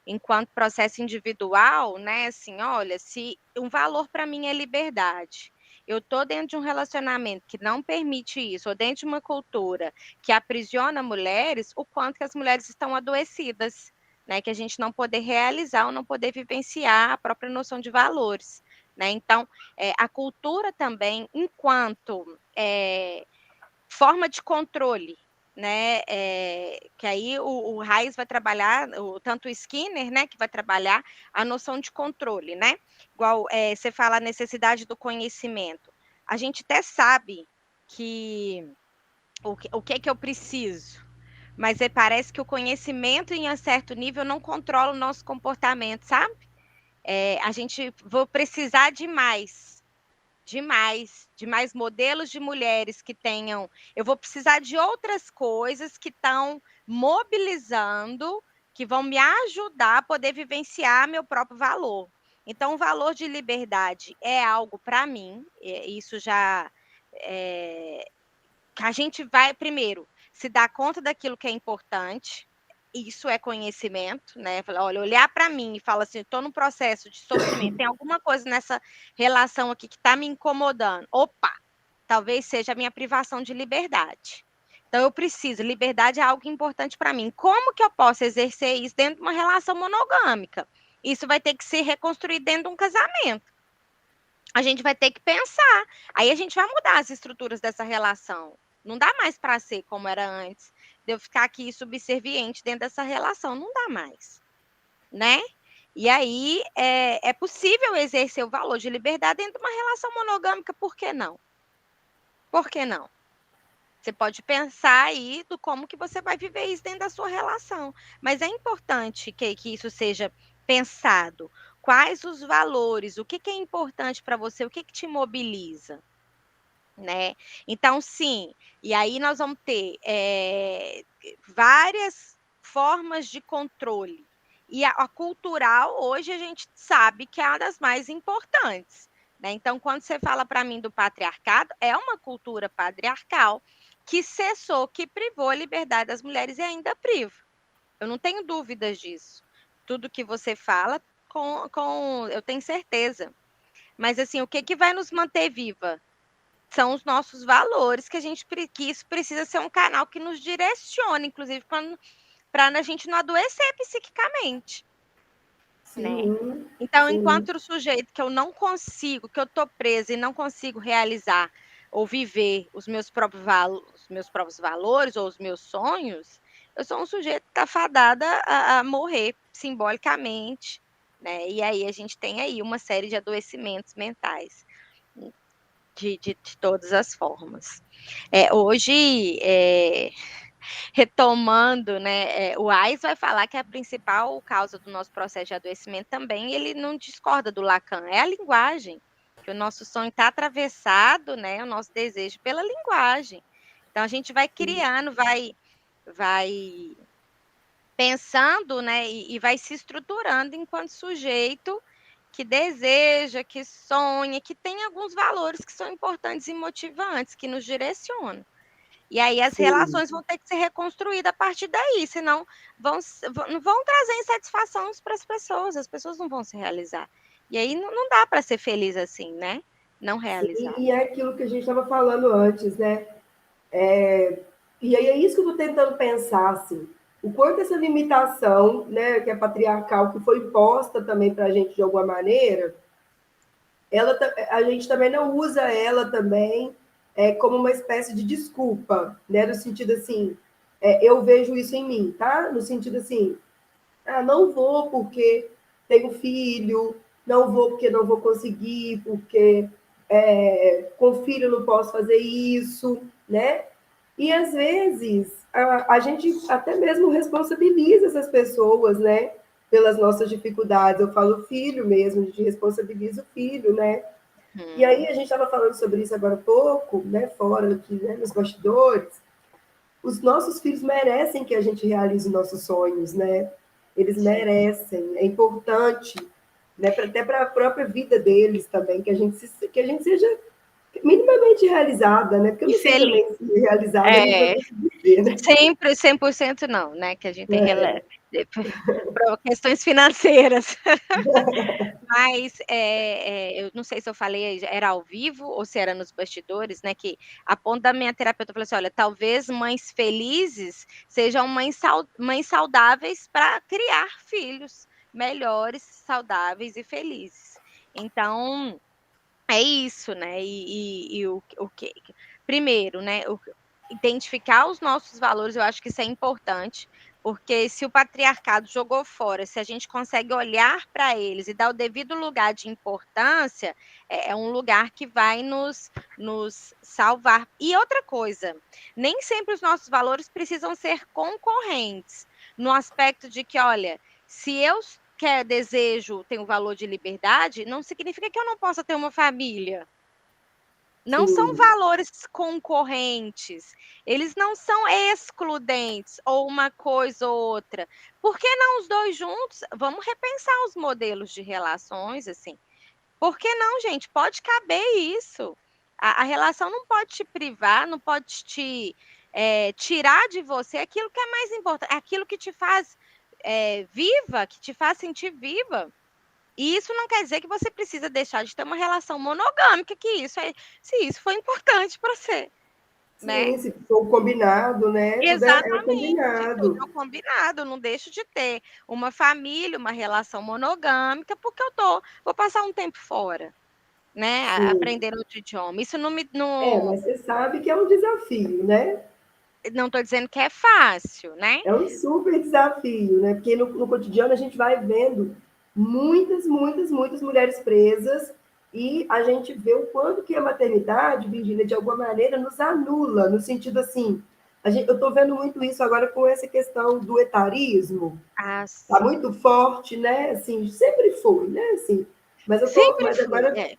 Enquanto processo individual, né, assim, olha, se um valor para mim é liberdade, eu tô dentro de um relacionamento que não permite isso, ou dentro de uma cultura que aprisiona mulheres, o quanto que as mulheres estão adoecidas, né, que a gente não poder realizar ou não poder vivenciar a própria noção de valores, né? Então, a cultura também, enquanto forma de controle, né? Que aí o Reis vai trabalhar, tanto o Skinner, né, que vai trabalhar a noção de controle, né? Igual você fala a necessidade do conhecimento. A gente até sabe que o que é que eu preciso, mas parece que o conhecimento em um certo nível não controla o nosso comportamento, sabe? A gente vou precisar de de mais modelos de mulheres que tenham. Eu vou precisar de outras coisas que estão mobilizando, que vão me ajudar a poder vivenciar meu próprio valor. Então, o valor de liberdade é algo para mim, isso já. É, a gente vai, primeiro, se dar conta daquilo que é importante, isso é conhecimento, né? Olha, olhar para mim e falar assim, estou num processo de sofrimento, tem alguma coisa nessa relação aqui que está me incomodando. Opa, talvez seja a minha privação de liberdade. Então, eu preciso, liberdade é algo importante para mim. Como que eu posso exercer isso dentro de uma relação monogâmica? Isso vai ter que ser reconstruído dentro de um casamento. A gente vai ter que pensar. Aí a gente vai mudar as estruturas dessa relação. Não dá mais para ser como era antes, de eu ficar aqui subserviente dentro dessa relação. Não dá mais, né? E aí é possível exercer o valor de liberdade dentro de uma relação monogâmica, por que não? Por que não? Você pode pensar aí do como que você vai viver isso dentro da sua relação. Mas é importante que isso seja pensado. Quais os valores? O que é importante para você? O que te mobiliza? né? Então, sim, e aí nós vamos ter várias formas de controle. E a cultural, hoje, a gente sabe que é uma das mais importantes. Né? Então, quando você fala para mim do patriarcado, é uma cultura patriarcal que cessou, que privou a liberdade das mulheres e ainda priva. Eu não tenho dúvidas disso. Tudo que você fala, eu tenho certeza. Mas, assim, o que vai nos manter viva? São os nossos valores que isso precisa ser um canal que nos direcione, inclusive para a gente não adoecer psiquicamente, né? Sim, Então, sim. enquanto o sujeito que eu não consigo, que eu estou presa e não consigo realizar ou viver os meus próprios valores ou os meus sonhos, eu sou um sujeito que está fadada a morrer simbolicamente, né? E aí a gente tem aí uma série de adoecimentos mentais de todas as formas. Hoje, retomando, né, o Ais vai falar que a principal causa do nosso processo de adoecimento também, ele não discorda do Lacan, é a linguagem, que o nosso sonho está atravessado, né, o nosso desejo pela linguagem. Então, a gente vai criando, vai pensando, né, e vai se estruturando enquanto sujeito que deseja, que sonha, que tem alguns valores que são importantes e motivantes, que nos direcionam. E aí as Sim. relações vão ter que ser reconstruídas a partir daí, senão não vão trazer insatisfação para as pessoas não vão se realizar. E aí não dá para ser feliz assim, né? Não Sim, realizar. e é aquilo que a gente estava falando antes, né? E aí é isso que eu estou tentando pensar, assim, o quanto essa limitação, né, que é patriarcal, que foi imposta também para a gente de alguma maneira, a gente também não usa ela também como uma espécie de desculpa, né, no sentido assim, eu vejo isso em mim, tá? No sentido assim, não vou porque tenho filho, não vou porque não vou conseguir, porque com filho não posso fazer isso, né? E às vezes a gente até mesmo responsabiliza essas pessoas, né? Pelas nossas dificuldades. Eu falo filho mesmo, a gente responsabiliza o filho, né? E aí a gente estava falando sobre isso agora há pouco, né? Fora aqui, né? Nos bastidores. Os nossos filhos merecem que a gente realize os nossos sonhos, né? Eles Sim. merecem, é importante, né? Até para a própria vida deles também, que a gente seja minimamente realizada, né? Porque eu E não sei feliz. também se realizada a gente vai É, conseguir ser, né? sempre 100% não, né? Que a gente tem É, questões financeiras. Mas eu não sei se eu falei, era ao vivo ou se era nos bastidores, né? Que a ponto da minha terapeuta falou assim: olha, talvez mães felizes sejam mães saudáveis para criar filhos melhores, saudáveis e felizes. Então, é isso, né? E o que? Primeiro, né? Identificar os nossos valores, eu acho que isso é importante, porque se o patriarcado jogou fora, se a gente consegue olhar para eles e dar o devido lugar de importância, é um lugar que vai nos salvar. E outra coisa, nem sempre os nossos valores precisam ser concorrentes, no aspecto de que, olha, se eu desejo, tenho o valor de liberdade, não significa que eu não possa ter uma família. Não são sim, valores concorrentes, eles não são excludentes, ou uma coisa ou outra. Por que não os dois juntos? Vamos repensar os modelos de relações, assim. Por que não, gente? Pode caber isso. A relação não pode te privar, não pode te tirar de você aquilo que é mais importante, aquilo que te faz viva, que te faz sentir viva. E isso não quer dizer que você precisa deixar de ter uma relação monogâmica, se isso foi importante para você, né? sim, se for combinado, né? Tudo é o Exatamente, tudo combinado. é combinado. Eu não deixo de ter uma família, uma relação monogâmica, porque vou passar um tempo fora, né? Sim. Aprendendo outro idioma. Isso Mas você sabe que é um desafio, né? não estou dizendo que é fácil, né? É um super desafio, né? Porque no cotidiano a gente vai vendo muitas mulheres presas e a gente vê o quanto que a maternidade, Virgínia, de alguma maneira nos anula, no sentido assim, eu estou vendo muito isso agora com essa questão do etarismo, Ah, tá sim. muito forte, né? Assim, sempre foi, né? Assim, Sempre mas fui. agora É.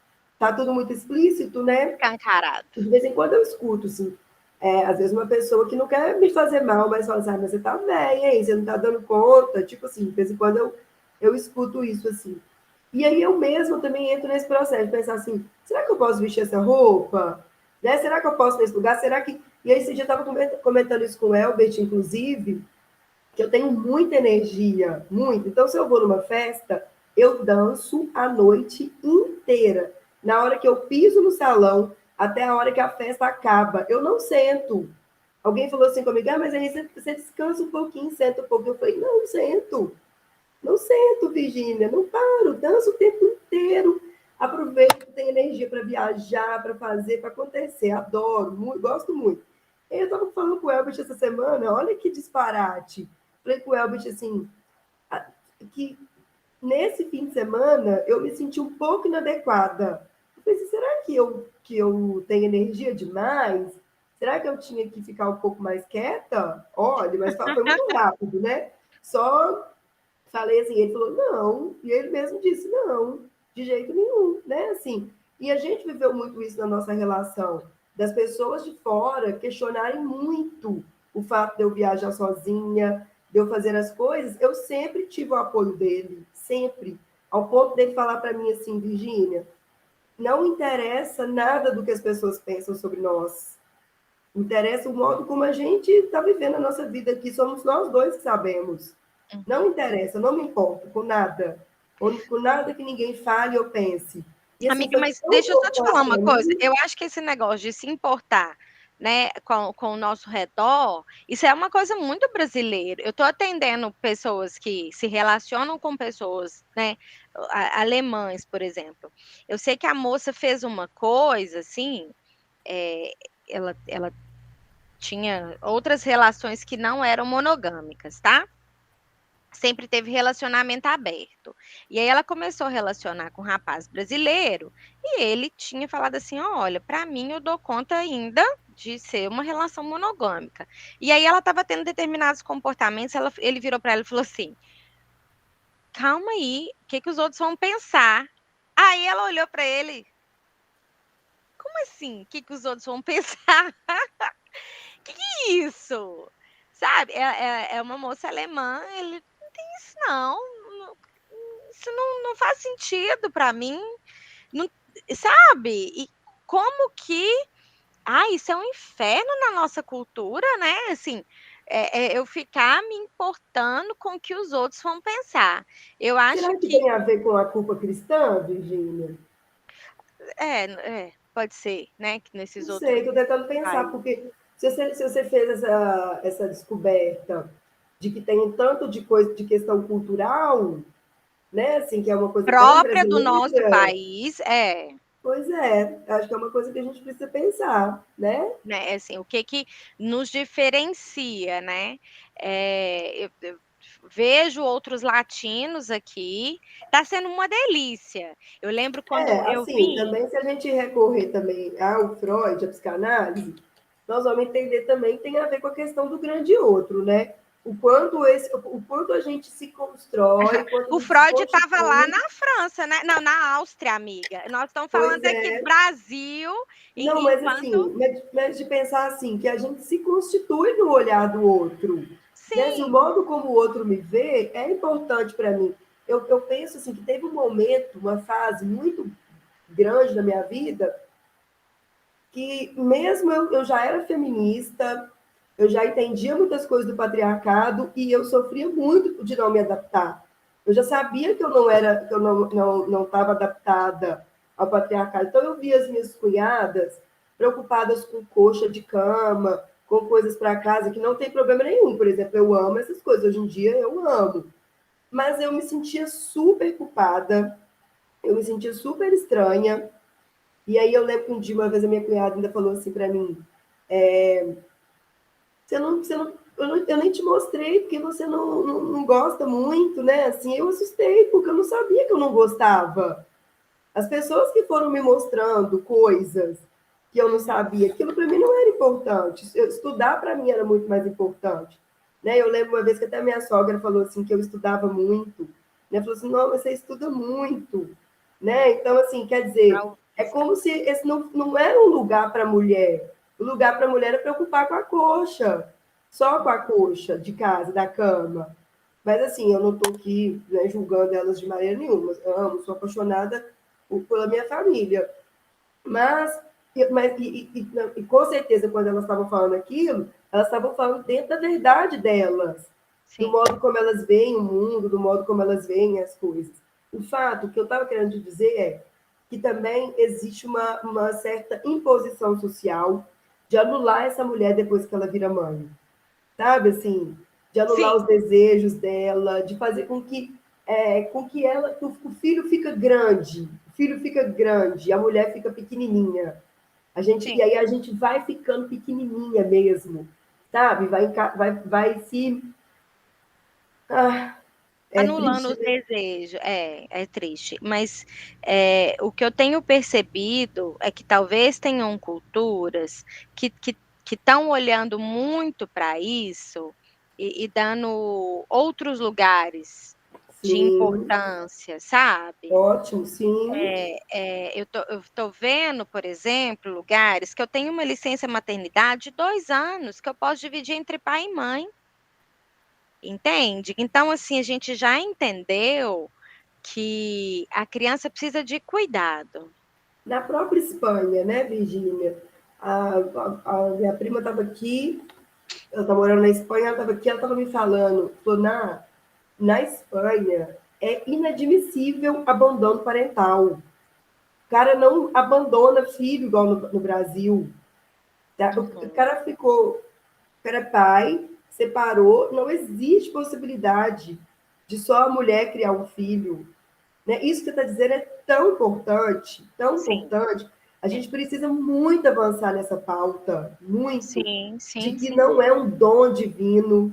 tá tudo muito explícito, né? Escancarado. De vez em quando eu escuto, assim, às vezes uma pessoa que não quer me fazer mal, mas fala assim, mas você tá bem, hein? Você não tá dando conta. Tipo assim, de vez em quando eu escuto isso, assim. E aí eu mesma também entro nesse processo, de pensar assim, será que eu posso vestir essa roupa? Né? Será que eu posso nesse lugar? Será que... E aí esse dia eu estava comentando isso com o Elbert, inclusive, que eu tenho muita energia, muito. Então, se eu vou numa festa, eu danço a noite inteira. Na hora que eu piso no salão, até a hora que a festa acaba. Eu não sento. Alguém falou assim comigo, mas aí você descansa um pouquinho, senta um pouquinho. Eu falei, não sento. Não sento, Virgínia, não paro, danço o tempo inteiro. Aproveito, tenho energia para viajar, para fazer, para acontecer. Adoro, muito, gosto muito. Eu estava falando com o Elbert essa semana, olha que disparate. Falei com o Elbert assim, que nesse fim de semana eu me senti um pouco inadequada. Eu pensei, será que eu tenho energia demais? Será que eu tinha que ficar um pouco mais quieta? Olha, mas foi muito rápido, né? Só falei assim, ele falou, não, e ele mesmo disse, não, de jeito nenhum, né? Assim, e a gente viveu muito isso na nossa relação, das pessoas de fora questionarem muito o fato de eu viajar sozinha, de eu fazer as coisas, eu sempre tive o apoio dele, sempre, ao ponto dele falar para mim assim, Virgínia, não interessa nada do que as pessoas pensam sobre nós, interessa o modo como a gente está vivendo a nossa vida aqui, somos nós dois que sabemos. Não interessa, não me importo com nada. Com nada que ninguém fale ou pense. E assim, Amiga, foi mas tão deixa eu só te falar importante uma para coisa. mim. Eu acho que esse negócio de se importar, né, com o nosso redor, isso é uma coisa muito brasileira. Eu estou atendendo pessoas que se relacionam com pessoas, né, alemães, por exemplo. Eu sei que a moça fez uma coisa, assim, é, ela tinha outras relações que não eram monogâmicas, tá? Sempre teve relacionamento aberto. E aí ela começou a relacionar com um rapaz brasileiro e ele tinha falado assim: olha, para mim eu dou conta ainda de ser uma relação monogâmica. E aí ela estava tendo determinados comportamentos, ele virou para ela e falou assim: calma aí, o que, que os outros vão pensar? Aí ela olhou para ele: como assim? O que, que os outros vão pensar? Que é isso? Sabe? É uma moça alemã, ele não tem isso, não. Isso não faz sentido para mim, não, sabe? E como que. Ah, isso é um inferno na nossa cultura, né? Assim, eu ficar me importando com o que os outros vão pensar. Eu acho Será que que. tem a ver com a culpa cristã, Virgínia? Pode ser, né? Que Não nesses sei, outros estou tentando pensar, países. porque se você fez essa descoberta de que tem um tanto de coisa de questão cultural, né? Assim, que é uma coisa bem Própria do nosso brasileira, país, pois é, acho que é uma coisa que a gente precisa pensar, né? né, assim, o que que nos diferencia, né? Eu vejo outros latinos aqui, tá sendo uma delícia. Eu lembro quando eu Assim, vim. também se a gente recorrer também ao Freud, à psicanálise, nós vamos entender também que tem a ver com a questão do grande outro, né? O quanto a gente se constrói, o quanto a O gente se Freud estava lá constitui, na França, né? Não, na Áustria, amiga. Nós estamos pois falando aqui é. Brasil, Não, mas enquanto. assim, mas de pensar assim, que a gente se constitui no olhar do outro. Né? Assim, o Sim, modo como o outro me vê é importante para mim. Eu penso assim, que teve um momento, uma fase muito grande na minha vida, que mesmo eu já era feminista, eu já entendia muitas coisas do patriarcado e eu sofria muito de não me adaptar. Eu já sabia que eu não era, que eu não estava adaptada ao patriarcado. Então eu via as minhas cunhadas preocupadas com coxa de cama, com coisas para casa, que não tem problema nenhum. Por exemplo, eu amo essas coisas. Hoje em dia eu amo. Mas eu me sentia super culpada, eu me sentia super estranha. E aí eu lembro que um dia, uma vez, a minha cunhada ainda falou assim para mim: eu nem te mostrei porque você não gosta muito, né? Assim, eu assustei, porque eu não sabia que eu não gostava. As pessoas que foram me mostrando coisas que eu não sabia, aquilo para mim não era importante. Estudar para mim era muito mais importante. Né? Eu lembro uma vez que até minha sogra falou assim que eu estudava muito. Né? Falou assim, não, mas você estuda muito. Né? Então, assim, quer dizer, É como se esse não era um lugar para a mulher. O lugar para a mulher era preocupar com a coxa, só com a coxa de casa, da cama. Mas assim, eu não estou aqui, né, julgando elas de maneira nenhuma. Eu amo, sou apaixonada pela minha família. Mas, e com certeza, quando elas estavam falando aquilo, elas estavam falando dentro da verdade delas, do Sim, modo como elas veem o mundo, do modo como elas veem as coisas. O fato que eu estava querendo te dizer é que também existe uma certa imposição social de anular essa mulher depois que ela vira mãe, sabe? Assim, de anular sim, os desejos dela, de fazer com que ela, que o filho fica grande, o filho fica grande, a mulher fica pequenininha. sim. E aí a gente vai ficando pequenininha mesmo, sabe? Vai se. Ah, é Anulando triste, os né? desejos, é triste, mas o que eu tenho percebido é que talvez tenham culturas que estão olhando muito para isso e dando outros lugares de Sim, importância, sabe? ótimo, sim. Eu tô vendo, por exemplo, lugares que eu tenho uma licença maternidade de 2 anos, que eu posso dividir entre pai e mãe. Entende? Então, assim, a gente já entendeu que a criança precisa de cuidado. Na própria Espanha, né, Virgínia? A minha prima estava aqui, ela está morando na Espanha, ela estava aqui, ela estava me falou, na Espanha é inadmissível abandono parental. O cara não abandona filho igual no Brasil. Tá? O Uhum. cara ficou, o cara é pai, separou, não existe possibilidade de só a mulher criar um filho. Né? Isso que você está dizendo é tão Sim, importante. A sim, gente precisa muito avançar nessa pauta, muito, sim, de sim, que sim. não é um dom divino,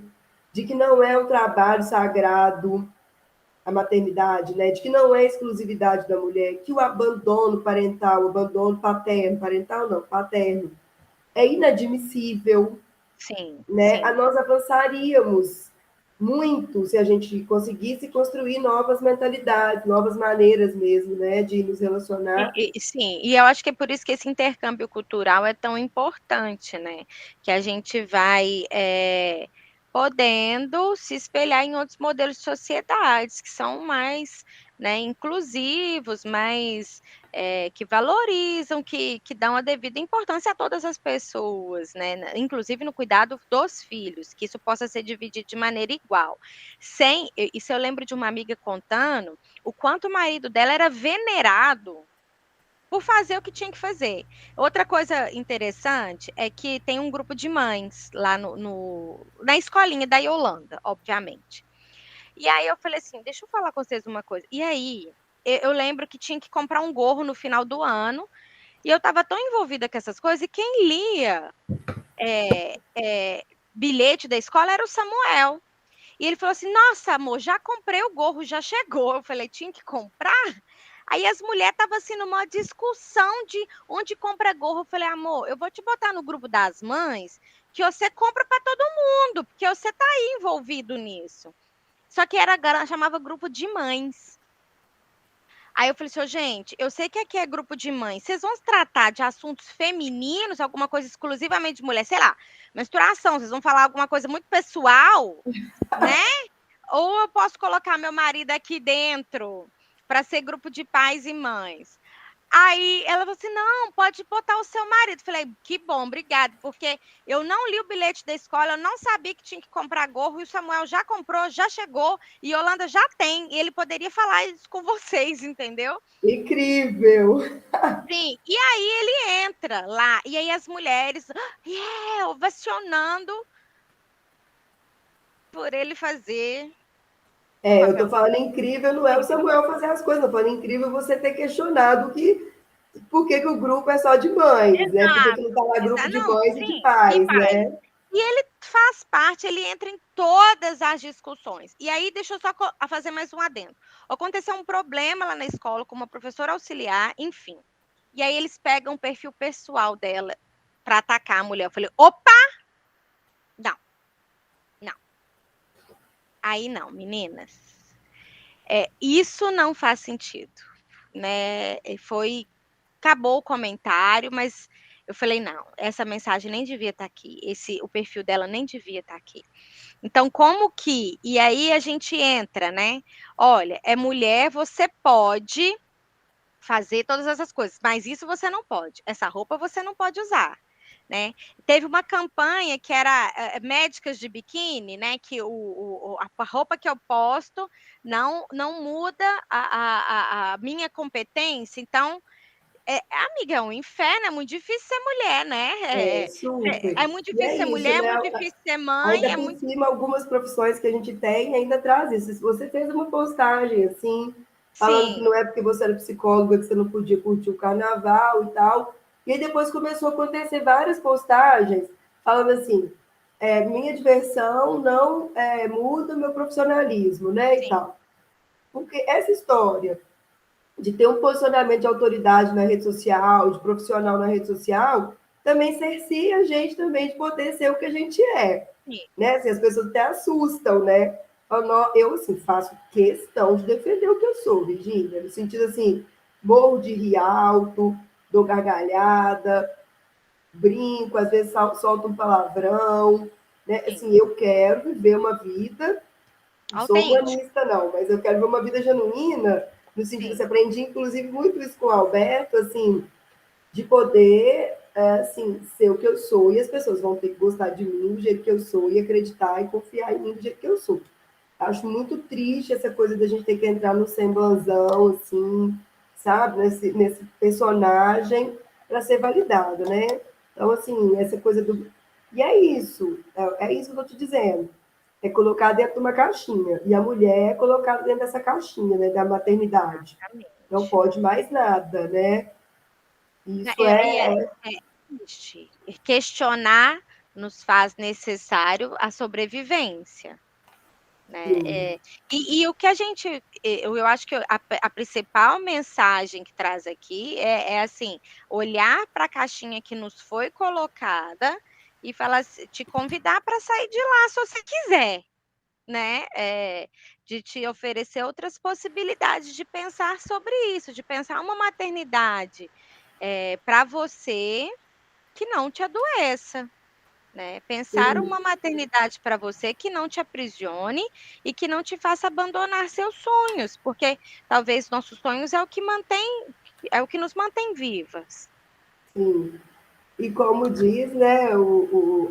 de que não é um trabalho sagrado, a maternidade, né? De que não é exclusividade da mulher, que o abandono parental, o abandono paterno, parental não, paterno, é inadmissível, Sim, né? sim. Nós avançaríamos muito se a gente conseguisse construir novas mentalidades, novas maneiras mesmo, né, de nos relacionar. Sim, e eu acho que é por isso que esse intercâmbio cultural é tão importante, né? Que a gente vai podendo se espelhar em outros modelos de sociedades que são mais, né, inclusivos, mais que valorizam, que dão a devida importância a todas as pessoas, né? Inclusive no cuidado dos filhos, que isso possa ser dividido de maneira igual. Isso eu lembro de uma amiga contando o quanto o marido dela era venerado por fazer o que tinha que fazer. Outra coisa interessante é que tem um grupo de mães lá na escolinha da Yolanda, obviamente. E aí eu falei assim: deixa eu falar com vocês uma coisa. E aí eu lembro que tinha que comprar um gorro no final do ano, e eu estava tão envolvida com essas coisas, e quem lia é, é, bilhete da escola era o Samuel. E ele falou assim: nossa, amor, já comprei o gorro, já chegou. Eu falei: tinha que comprar? Aí as mulheres estavam assim numa discussão de onde compra gorro. Eu falei: amor, eu vou te botar no grupo das mães que você compra para todo mundo, porque você está aí envolvido nisso. Só que chamava grupo de mães. Aí eu falei assim: gente, eu sei que aqui é grupo de mães. Vocês vão tratar de assuntos femininos, alguma coisa exclusivamente de mulher, sei lá, menstruação, vocês vão falar alguma coisa muito pessoal, né? Ou eu posso colocar meu marido aqui dentro para ser grupo de pais e mães. Aí ela falou assim: não, pode botar o seu marido. Falei: que bom, obrigado, porque eu não li o bilhete da escola, eu não sabia que tinha que comprar gorro, e o Samuel já comprou, já chegou, e Yolanda já tem, e ele poderia falar isso com vocês, entendeu? Incrível! Sim, e aí ele entra lá, e aí as mulheres, ovacionando por ele fazer o Eu papel estou falando incrível, não é o dele. Samuel fazer as coisas, eu falando incrível você ter questionado por que o grupo é só de mães, né? Por que não está Exato, lá grupo exato. de Não, mães e de sim, e pais, pais. né? E ele faz parte, ele entra em todas as discussões. E aí, deixa eu só fazer mais um adendo. Aconteceu um problema lá na escola com uma professora auxiliar, enfim. E aí eles pegam o perfil pessoal dela para atacar a mulher. Eu falei: opa, não, não. Aí não, meninas. Isso não faz sentido, né? Foi. acabou o comentário, mas eu falei, não, essa mensagem nem devia estar aqui, o perfil dela nem devia estar aqui. Então, como que... E aí a gente entra, né? Olha, é mulher, você pode fazer todas essas coisas, mas isso você não pode. Essa roupa você não pode usar, né? Teve uma campanha que era médicas de biquíni, né? Que a roupa que eu posto não muda a minha competência. Então, amiga, é um inferno, é muito difícil ser mulher, né? Super. É muito E difícil é ser isso, mulher, é né? muito difícil ser mãe, Ainda é por muito. cima, algumas profissões que a gente tem ainda traz isso. Se você fez uma postagem assim, falando que Sim, não é porque você era psicóloga que você não podia curtir o carnaval e tal. E aí depois começou a acontecer várias postagens falando assim, minha diversão não muda o meu profissionalismo, né? E sim, tal. Porque essa história de ter um posicionamento de autoridade na rede social, de profissional na rede social, também cerceia a gente também de poder ser o que a gente é. sim, Né? Assim, as pessoas até assustam, né? Eu, assim, faço questão de defender o que eu sou, Virgínia, no sentido assim, morro de rir alto, dou gargalhada, brinco, às vezes solto um palavrão, né? sim. Assim, eu quero viver uma vida, não sou Autêntico, humanista, não, mas eu quero ver uma vida genuína, no sentido, sim, você aprendi, inclusive, muito isso com o Alberto, assim, de poder, assim, ser o que eu sou, e as pessoas vão ter que gostar de mim do jeito que eu sou, e acreditar e confiar em mim do jeito que eu sou. Acho muito triste essa coisa da gente ter que entrar no semblanzão, assim, sabe? Nesse personagem para ser validado, né? Então, assim, essa coisa do. E é isso, é isso que eu estou te dizendo. É colocar dentro de uma caixinha. E a mulher é colocada dentro dessa caixinha, né? Da maternidade. Não exatamente. pode mais nada, né? Né, Isso é triste. E questionar nos faz necessário a sobrevivência, né? sim, E o que a gente, eu acho que a principal mensagem que traz aqui assim, olhar para a caixinha que nos foi colocada e falar, te convidar para sair de lá se você quiser, né? De te oferecer outras possibilidades de pensar sobre isso, de pensar uma maternidade para você que não te adoeça, né? Pensar sim, uma maternidade para você que não te aprisione e que não te faça abandonar seus sonhos, porque talvez nossos sonhos é o que nos mantém vivas. sim. E como diz, né,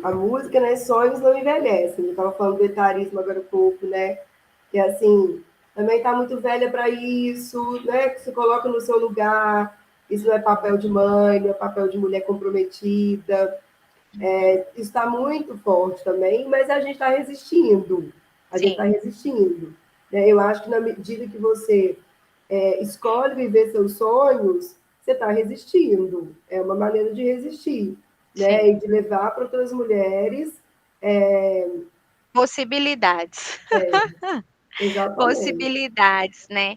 a música, né, sonhos não envelhecem. Eu estava falando do etarismo agora há pouco, né, que assim, também está muito velha para isso, né, que se coloca no seu lugar. Isso não é papel de mãe, não é papel de mulher comprometida. Uhum. Isso está muito forte também, mas a gente está resistindo. A gente está Sim, resistindo. Né? Eu acho que na medida que você escolhe viver seus sonhos, você está resistindo. É uma maneira de resistir, né? sim. E de levar para outras mulheres. É, Possibilidades. exatamente. Possibilidades, né?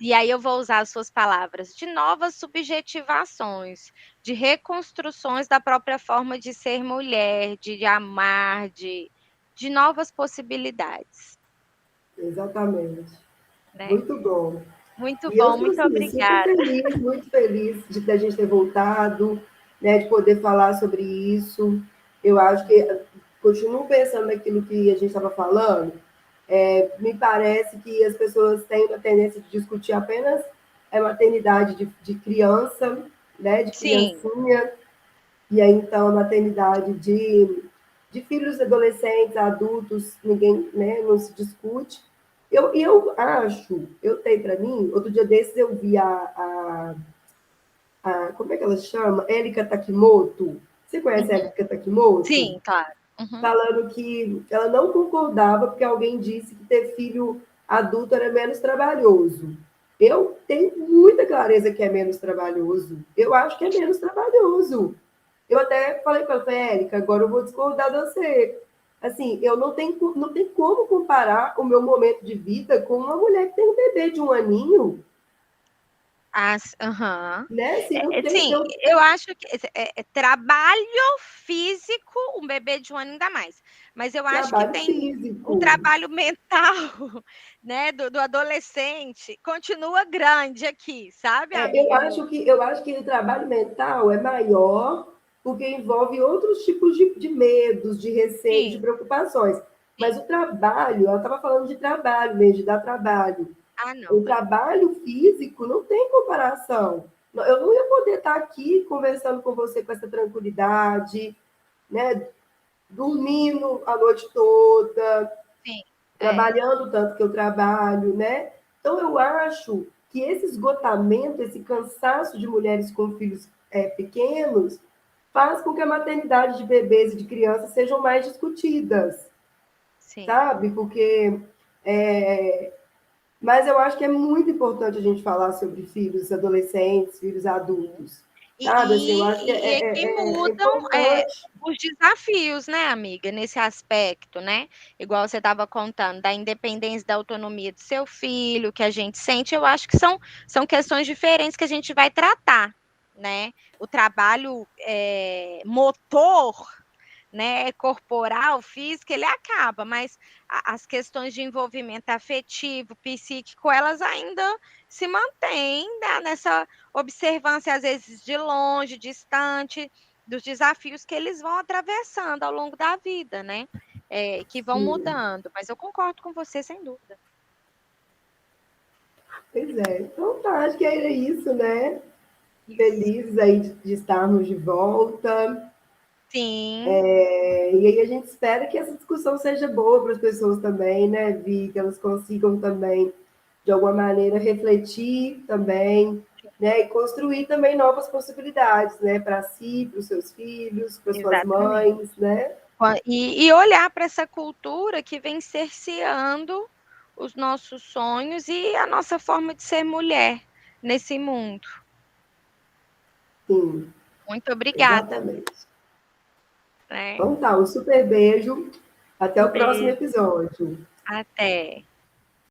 E aí eu vou usar as suas palavras, de novas subjetivações, de reconstruções da própria forma de ser mulher, de amar, de novas possibilidades, Exatamente. né? Muito bom. Muito E eu bom, estou muito assim, super obrigada. feliz, muito feliz de da gente ter voltado, né, de poder falar sobre isso. Eu acho que continuo pensando naquilo que a gente estava falando. Me parece que as pessoas têm uma tendência de discutir apenas a maternidade de criança, né, de Sim, criancinha, e aí então a maternidade de filhos adolescentes, adultos, ninguém, né, não se discute. Eu acho, eu tenho para mim, outro dia desses eu vi como é que ela chama? Erika Takimoto. Você conhece a uhum. Erika Takimoto? Sim, claro. Uhum. Falando que ela não concordava porque alguém disse que ter filho adulto era menos trabalhoso. Eu tenho muita clareza que é menos trabalhoso. Eu acho que é menos trabalhoso. Eu até falei para ela, Érica, agora eu vou discordar de você. Assim, eu não tem como comparar o meu momento de vida com uma mulher que tem um bebê de 1 aninho. Aham. né? Assim, não tem, Sim, então, eu acho que trabalho físico, um bebê de 1 ano ainda mais, mas eu acho que trabalho tem o físico. trabalho mental, né, do adolescente, continua grande aqui, sabe, amiga? Eu acho que o trabalho mental é maior porque envolve outros tipos de medos, de receios, de Sim, preocupações. Mas sim. o trabalho, ela estava falando de trabalho mesmo, de dar trabalho. Ah, O não, é. trabalho físico não tem comparação. Eu não ia poder estar aqui conversando com você com essa tranquilidade, né? Dormindo a noite toda, Sim, é. trabalhando tanto que eu trabalho, né? Então, eu acho que esse esgotamento, esse cansaço de mulheres com filhos pequenos, faz com que a maternidade de bebês e de crianças sejam mais discutidas, Sim. sabe? Porque. Mas eu acho que é muito importante a gente falar sobre filhos adolescentes, filhos Sim. adultos, E sabe? Assim, eu acho que e e que é mudam, importante. os desafios, né, amiga, nesse aspecto, né. Igual você estava contando, da independência, da autonomia do seu filho, que a gente sente, eu acho que são questões diferentes que a gente vai tratar, né. O trabalho, motor, né, corporal, físico, ele acaba, mas as questões de envolvimento afetivo, psíquico, elas ainda se mantêm, né, nessa observância, às vezes, de longe, distante, dos desafios que eles vão atravessando ao longo da vida, né, que vão Sim, mudando, mas eu concordo com você, sem dúvida. pois é. Então tá, acho que era isso, né? Isso. Felizes aí de estarmos de volta. Sim, E aí a gente espera que essa discussão seja boa para as pessoas também, né, Vi? Que elas consigam também, de alguma maneira, refletir também, né? E construir também novas possibilidades, né? Para si, para os seus filhos, para suas exatamente. mães, né? E olhar para essa cultura que vem cerceando os nossos sonhos e a nossa forma de ser mulher nesse mundo. Sim, Muito obrigada, exatamente. né. Então tá, um super beijo. Até Um o próximo beijo, episódio. até.